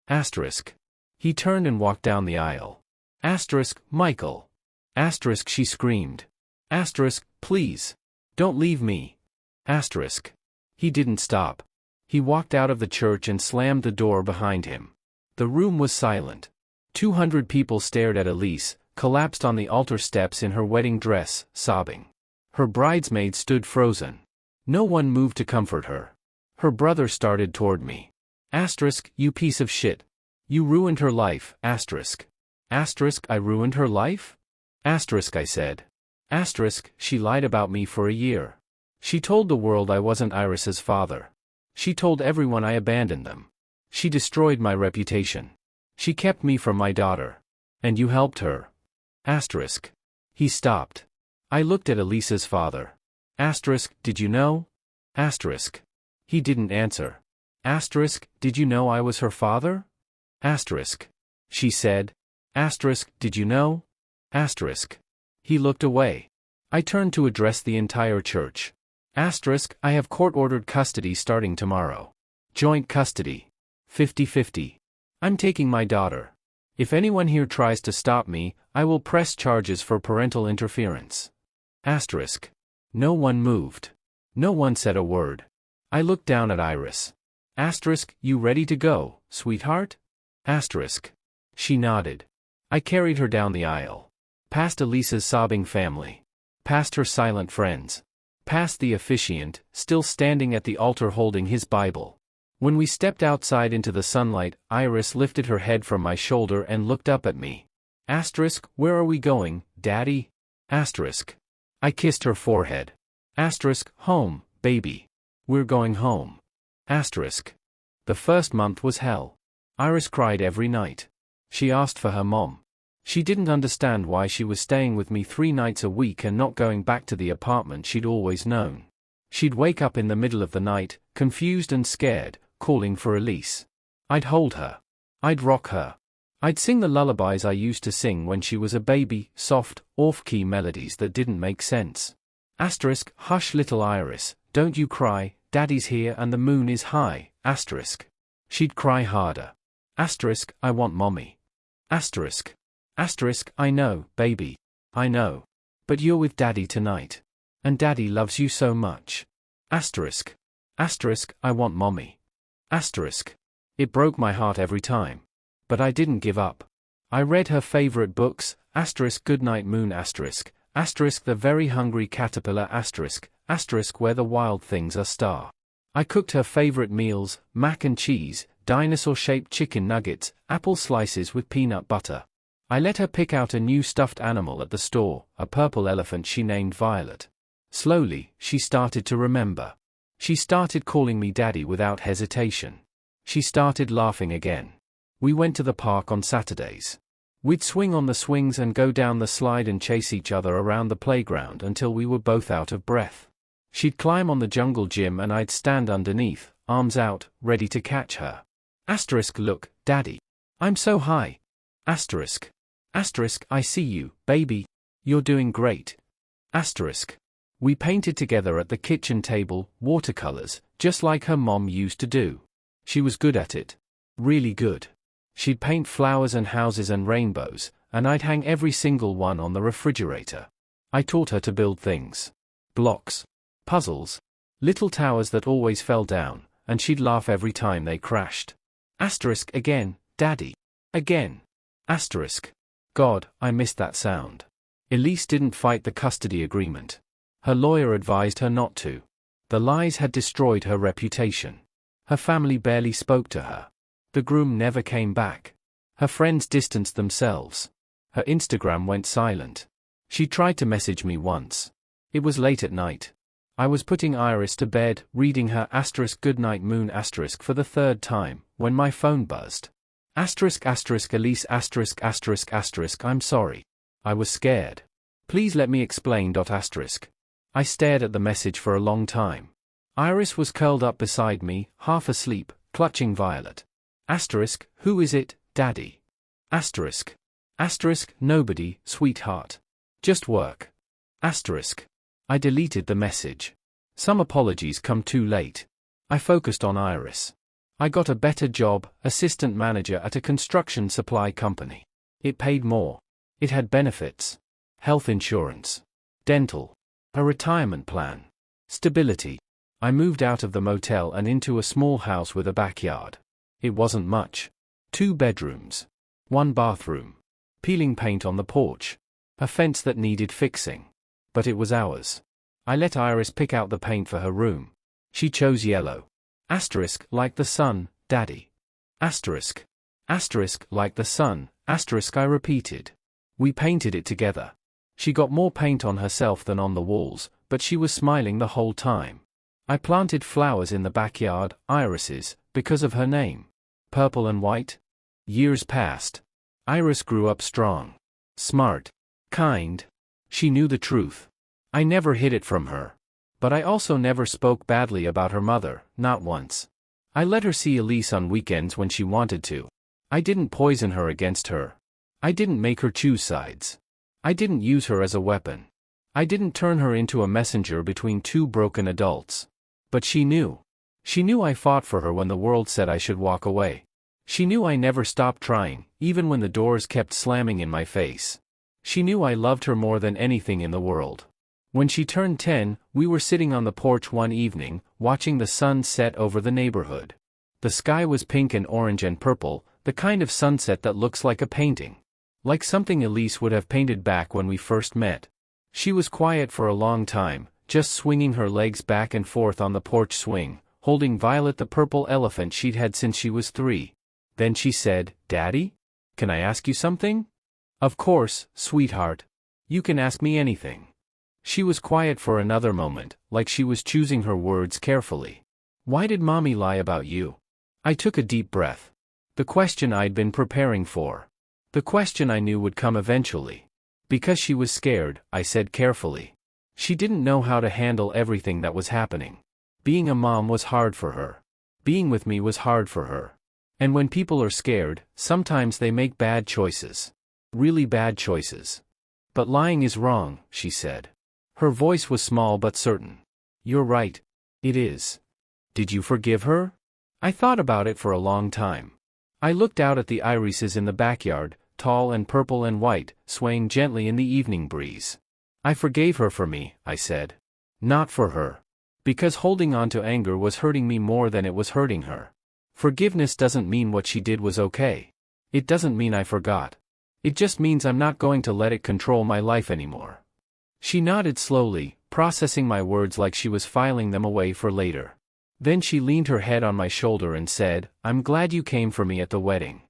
Asterisk. He turned and walked down the aisle. Asterisk, Michael. Asterisk, she screamed. Asterisk, please. Don't leave me. Asterisk. He didn't stop. He walked out of the church and slammed the door behind him. The room was silent. 200 people stared at Elise, collapsed on the altar steps in her wedding dress, sobbing. Her bridesmaid stood frozen. No one moved to comfort her. Her brother started toward me. Asterisk, you piece of shit. You ruined her life, asterisk. Asterisk, I ruined her life? Asterisk, I said. Asterisk, she lied about me for a year. She told the world I wasn't Iris's father. She told everyone I abandoned them. She destroyed my reputation. She kept me from my daughter. And you helped her. Asterisk. He stopped. I looked at Elisa's father. Asterisk, did you know? Asterisk. He didn't answer. Asterisk, did you know I was her father? Asterisk. She said. Asterisk, did you know? Asterisk. He looked away. I turned to address the entire church. Asterisk, I have court-ordered custody starting tomorrow. Joint custody. 50-50. I'm taking my daughter. If anyone here tries to stop me, I will press charges for parental interference. Asterisk. No one moved. No one said a word. I looked down at Iris. Asterisk, you ready to go, sweetheart? Asterisk. She nodded. I carried her down the aisle. Past Elisa's sobbing family. Past her silent friends. Past the officiant, still standing at the altar holding his Bible. When we stepped outside into the sunlight, Iris lifted her head from my shoulder and looked up at me. Asterisk, where are we going, Daddy? Asterisk. I kissed her forehead. Asterisk, home, baby. We're going home. Asterisk. The first month was hell. Iris cried every night. She asked for her mom. She didn't understand why she was staying with me 3 nights a week and not going back to the apartment she'd always known. She'd wake up in the middle of the night, confused and scared, calling for Elise. I'd hold her. I'd rock her. I'd sing the lullabies I used to sing when she was a baby, soft, off-key melodies that didn't make sense. Asterisk, hush little Iris, don't you cry, Daddy's here and the moon is high, asterisk. She'd cry harder. Asterisk, I want mommy. Asterisk. Asterisk, I know, baby. I know. But you're with Daddy tonight. And Daddy loves you so much. Asterisk. Asterisk, I want mommy. Asterisk. It broke my heart every time. But I didn't give up. I read her favorite books, asterisk Goodnight Moon asterisk, asterisk The Very Hungry Caterpillar asterisk, asterisk Where the Wild Things Are star. I cooked her favorite meals, mac and cheese, dinosaur-shaped chicken nuggets, apple slices with peanut butter. I let her pick out a new stuffed animal at the store, a purple elephant she named Violet. Slowly, she started to remember. She started calling me Daddy without hesitation. She started laughing again. We went to the park on Saturdays. We'd swing on the swings and go down the slide and chase each other around the playground until we were both out of breath. She'd climb on the jungle gym and I'd stand underneath, arms out, ready to catch her. Asterisk, look, Daddy. I'm so high. Asterisk. Asterisk, I see you, baby. You're doing great. Asterisk. We painted together at the kitchen table, watercolors, just like her mom used to do. She was good at it. Really good. She'd paint flowers and houses and rainbows, and I'd hang every single one on the refrigerator. I taught her to build things. Blocks. Puzzles. Little towers that always fell down, and she'd laugh every time they crashed. Asterisk again, Daddy. Again. Asterisk. God, I missed that sound. Elise didn't fight the custody agreement. Her lawyer advised her not to. The lies had destroyed her reputation. Her family barely spoke to her. The groom never came back. Her friends distanced themselves. Her Instagram went silent. She tried to message me once. It was late at night. I was putting Iris to bed, reading her goodnight moon for the third time, when my phone buzzed. Elise I'm sorry. I was scared. Please let me explain. I stared at the message for a long time. Iris was curled up beside me, half asleep, clutching Violet. Who is it, Daddy? Nobody, sweetheart. Just work. I deleted the message. Some apologies come too late. I focused on Iris. I got a better job, assistant manager at a construction supply company. It paid more. It had benefits. Health insurance. Dental. A retirement plan. Stability. I moved out of the motel and into a small house with a backyard. It wasn't much. 2 bedrooms. 1 bathroom. Peeling paint on the porch. A fence that needed fixing. But it was ours. I let Iris pick out the paint for her room. She chose yellow. Like the sun, Daddy. Like the sun, I repeated. We painted it together. She got more paint on herself than on the walls, but she was smiling the whole time. I planted flowers in the backyard, irises, because of her name. Purple and white. Years passed. Iris grew up strong. Smart. Kind. She knew the truth. I never hid it from her. But I also never spoke badly about her mother, not once. I let her see Elise on weekends when she wanted to. I didn't poison her against her. I didn't make her choose sides. I didn't use her as a weapon. I didn't turn her into a messenger between 2 broken adults. But she knew. She knew I fought for her when the world said I should walk away. She knew I never stopped trying, even when the doors kept slamming in my face. She knew I loved her more than anything in the world. When she turned 10, we were sitting on the porch one evening, watching the sun set over the neighborhood. The sky was pink and orange and purple, the kind of sunset that looks like a painting. Like something Elise would have painted back when we first met. She was quiet for a long time, just swinging her legs back and forth on the porch swing, holding Violet, the purple elephant she'd had since she was 3. Then she said, "Daddy? Can I ask you something?" "Of course, sweetheart. You can ask me anything." She was quiet for another moment, like she was choosing her words carefully. "Why did Mommy lie about you?" I took a deep breath. The question I'd been preparing for. The question I knew would come eventually. Because she was scared, I said carefully. She didn't know how to handle everything that was happening. Being a mom was hard for her. Being with me was hard for her. And when people are scared, sometimes they make bad choices. Really bad choices. But lying is wrong, she said. Her voice was small but certain. "You're right. It is. Did you forgive her?" I thought about it for a long time. I looked out at the irises in the backyard, tall and purple and white, swaying gently in the evening breeze. "I forgave her for me," I said. "Not for her. Because holding on to anger was hurting me more than it was hurting her. Forgiveness doesn't mean what she did was okay. It doesn't mean I forgot. It just means I'm not going to let it control my life anymore." She nodded slowly, processing my words like she was filing them away for later. Then she leaned her head on my shoulder and said, "I'm glad you came for me at the wedding."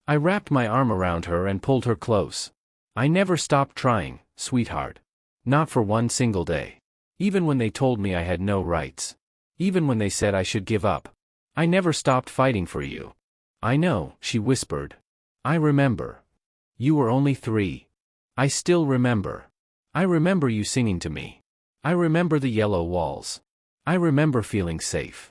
I wrapped my arm around her and pulled her close. "I never stopped trying, sweetheart. Not for one single day. Even when they told me I had no rights. Even when they said I should give up. I never stopped fighting for you." "I know," she whispered. "I remember. You were only 3. I still remember. I remember you singing to me. I remember the yellow walls. I remember feeling safe."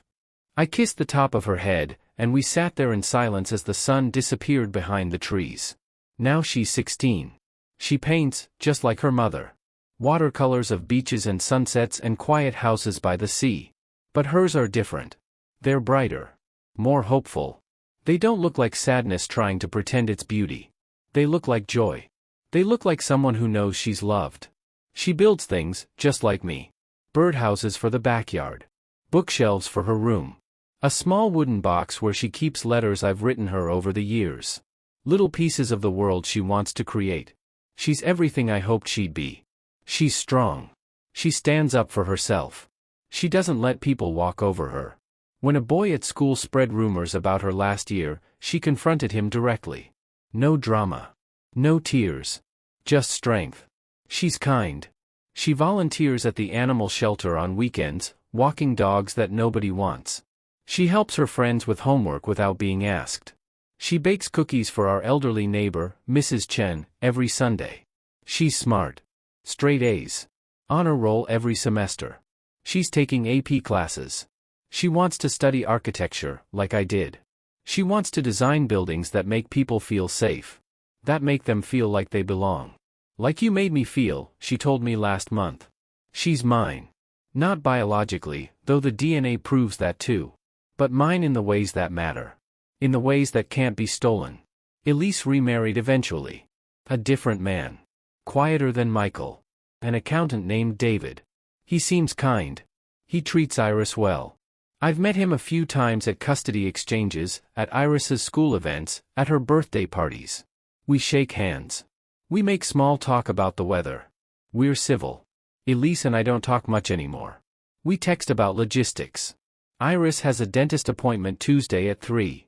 I kissed the top of her head, and we sat there in silence as the sun disappeared behind the trees. Now she's 16. She paints, just like her mother. Watercolors of beaches and sunsets and quiet houses by the sea. But hers are different. They're brighter. More hopeful. They don't look like sadness trying to pretend it's beauty. They look like joy. They look like someone who knows she's loved. She builds things, just like me. Birdhouses for the backyard. Bookshelves for her room. A small wooden box where she keeps letters I've written her over the years. Little pieces of the world she wants to create. She's everything I hoped she'd be. She's strong. She stands up for herself. She doesn't let people walk over her. When a boy at school spread rumors about her last year, she confronted him directly. No drama. No tears. Just strength. She's kind. She volunteers at the animal shelter on weekends, walking dogs that nobody wants. She helps her friends with homework without being asked. She bakes cookies for our elderly neighbor, Mrs. Chen, every Sunday. She's smart. Straight A's. Honor roll every semester. She's taking AP classes. She wants to study architecture, like I did. She wants to design buildings that make people feel safe. That make them feel like they belong. Like you made me feel, she told me last month. She's mine. Not biologically, though the DNA proves that too. But mine in the ways that matter. In the ways that can't be stolen. Elise remarried eventually. A different man. Quieter than Michael. An accountant named David. He seems kind. He treats Iris well. I've met him a few times at custody exchanges, at Iris's school events, at her birthday parties. We shake hands. We make small talk about the weather. We're civil. Elise and I don't talk much anymore. We text about logistics. Iris has a dentist appointment Tuesday at 3.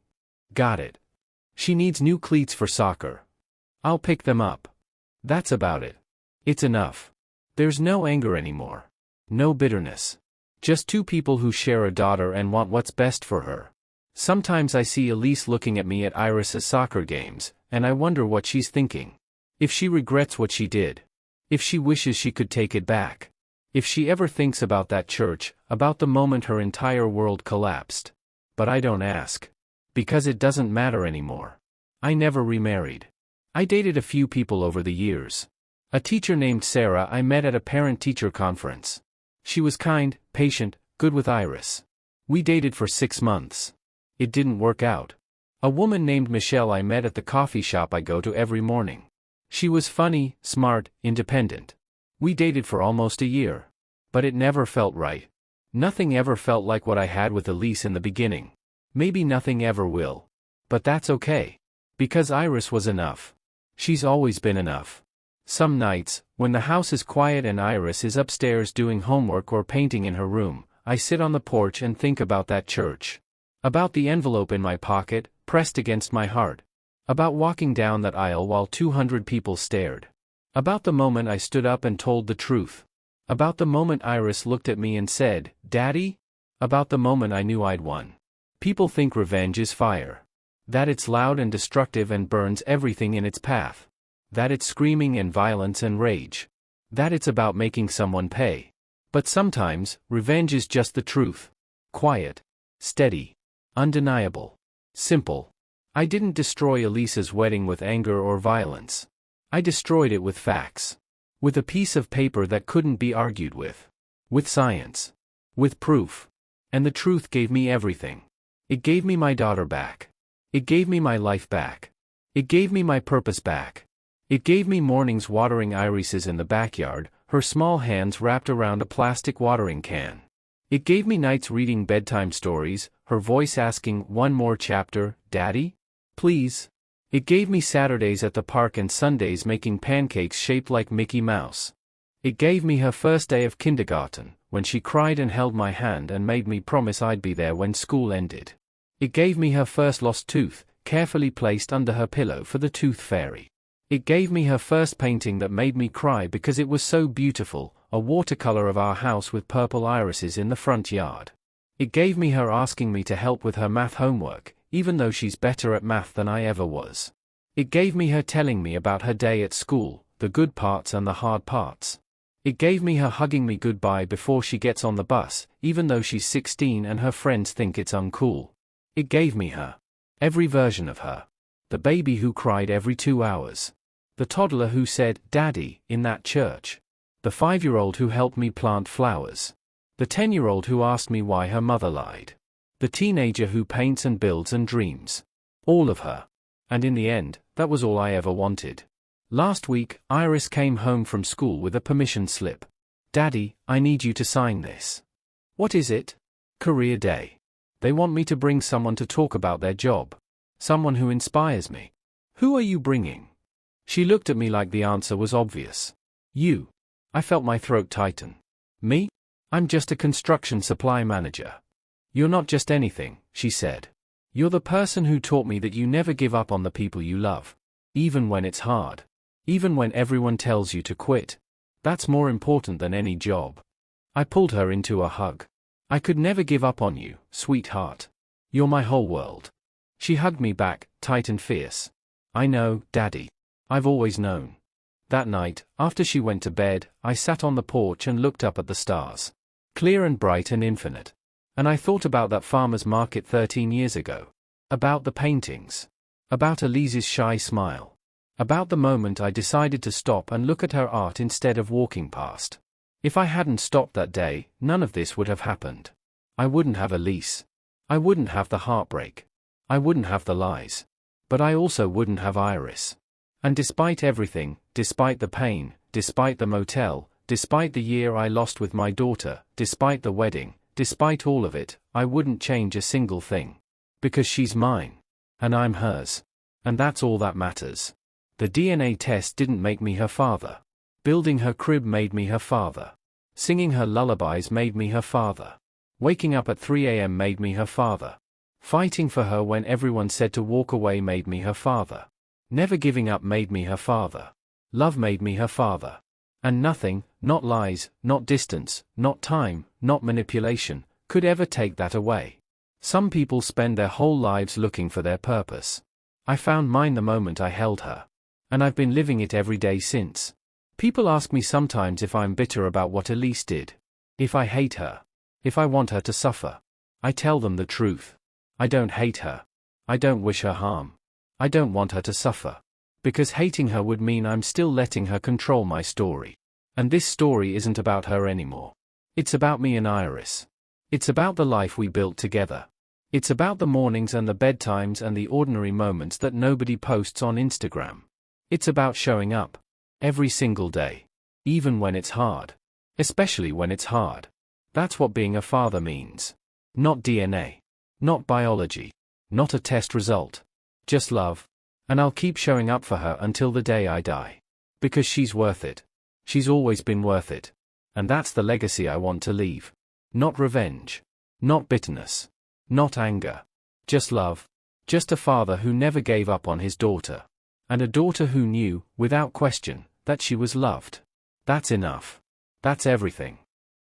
Got it. She needs new cleats for soccer. I'll pick them up. That's about it. It's enough. There's no anger anymore. No bitterness. Just two people who share a daughter and want what's best for her. Sometimes I see Elise looking at me at Iris's soccer games, and I wonder what she's thinking. If she regrets what she did. If she wishes she could take it back. If she ever thinks about that church, about the moment her entire world collapsed. But I don't ask. Because it doesn't matter anymore. I never remarried. I dated a few people over the years. A teacher named Sarah I met at a parent-teacher conference. She was kind, patient, good with Iris. We dated for 6 months. It didn't work out. A woman named Michelle I met at the coffee shop I go to every morning. She was funny, smart, independent. We dated for almost a year. But it never felt right. Nothing ever felt like what I had with Elise in the beginning. Maybe nothing ever will. But that's okay. Because Iris was enough. She's always been enough. Some nights, when the house is quiet and Iris is upstairs doing homework or painting in her room, I sit on the porch and think about that church. About the envelope in my pocket, pressed against my heart. About walking down that aisle while 200 people stared. About the moment I stood up and told the truth. About the moment Iris looked at me and said, "Daddy?" About the moment I knew I'd won. People think revenge is fire. That it's loud and destructive and burns everything in its path. That it's screaming and violence and rage. That it's about making someone pay. But sometimes, revenge is just the truth. Quiet. Steady. Undeniable. Simple. I didn't destroy Elisa's wedding with anger or violence. I destroyed it with facts. With a piece of paper that couldn't be argued with. With science. With proof. And the truth gave me everything. It gave me my daughter back. It gave me my life back. It gave me my purpose back. It gave me mornings watering irises in the backyard, her small hands wrapped around a plastic watering can. It gave me nights reading bedtime stories, her voice asking, "One more chapter, Daddy? Please?" It gave me Saturdays at the park and Sundays making pancakes shaped like Mickey Mouse. It gave me her first day of kindergarten, when she cried and held my hand and made me promise I'd be there when school ended. It gave me her first lost tooth, carefully placed under her pillow for the tooth fairy. It gave me her first painting that made me cry because it was so beautiful, a watercolor of our house with purple irises in the front yard. It gave me her asking me to help with her math homework, even though she's better at math than I ever was. It gave me her telling me about her day at school, the good parts and the hard parts. It gave me her hugging me goodbye before she gets on the bus, even though she's 16 and her friends think it's uncool. It gave me her. Every version of her. The baby who cried every 2 hours. The toddler who said, "Daddy," in that church. The 5-year-old who helped me plant flowers. The 10-year-old who asked me why her mother lied. The teenager who paints and builds and dreams. All of her. And in the end, that was all I ever wanted. Last week, Iris came home from school with a permission slip. "Daddy, I need you to sign this." "What is it?" Career day. They want me to bring someone to talk about their job. Someone who inspires me. Who are you bringing? She looked at me like the answer was obvious. You. I felt my throat tighten. Me? I'm just a construction supply manager. You're not just anything, she said. You're the person who taught me that you never give up on the people you love. Even when it's hard. Even when everyone tells you to quit. That's more important than any job. I pulled her into a hug. I could never give up on you, sweetheart. You're my whole world. She hugged me back, tight and fierce. I know, Daddy. I've always known. That night, after she went to bed, I sat on the porch and looked up at the stars. Clear and bright and infinite. And I thought about that farmer's market 13 years ago. About the paintings. About Elise's shy smile. About the moment I decided to stop and look at her art instead of walking past. If I hadn't stopped that day, none of this would have happened. I wouldn't have Elise. I wouldn't have the heartbreak. I wouldn't have the lies. But I also wouldn't have Iris. And despite everything, despite the pain, despite the motel, despite the year I lost with my daughter, despite the wedding, despite all of it, I wouldn't change a single thing. Because she's mine. And I'm hers. And that's all that matters. The DNA test didn't make me her father. Building her crib made me her father. Singing her lullabies made me her father. Waking up at 3 a.m. made me her father. Fighting for her when everyone said to walk away made me her father. Never giving up made me her father. Love made me her father. And nothing, not lies, not distance, not time, not manipulation, could ever take that away. Some people spend their whole lives looking for their purpose. I found mine the moment I held her. And I've been living it every day since. People ask me sometimes if I'm bitter about what Elise did. If I hate her. If I want her to suffer. I tell them the truth. I don't hate her. I don't wish her harm. I don't want her to suffer. Because hating her would mean I'm still letting her control my story. And this story isn't about her anymore. It's about me and Iris. It's about the life we built together. It's about the mornings and the bedtimes and the ordinary moments that nobody posts on Instagram. It's about showing up. Every single day. Even when it's hard. Especially when it's hard. That's what being a father means. Not DNA. Not biology. Not a test result. Just love. And I'll keep showing up for her until the day I die. Because she's worth it. She's always been worth it. And that's the legacy I want to leave. Not revenge. Not bitterness. Not anger. Just love. Just a father who never gave up on his daughter. And a daughter who knew, without question, that she was loved. That's enough. That's everything.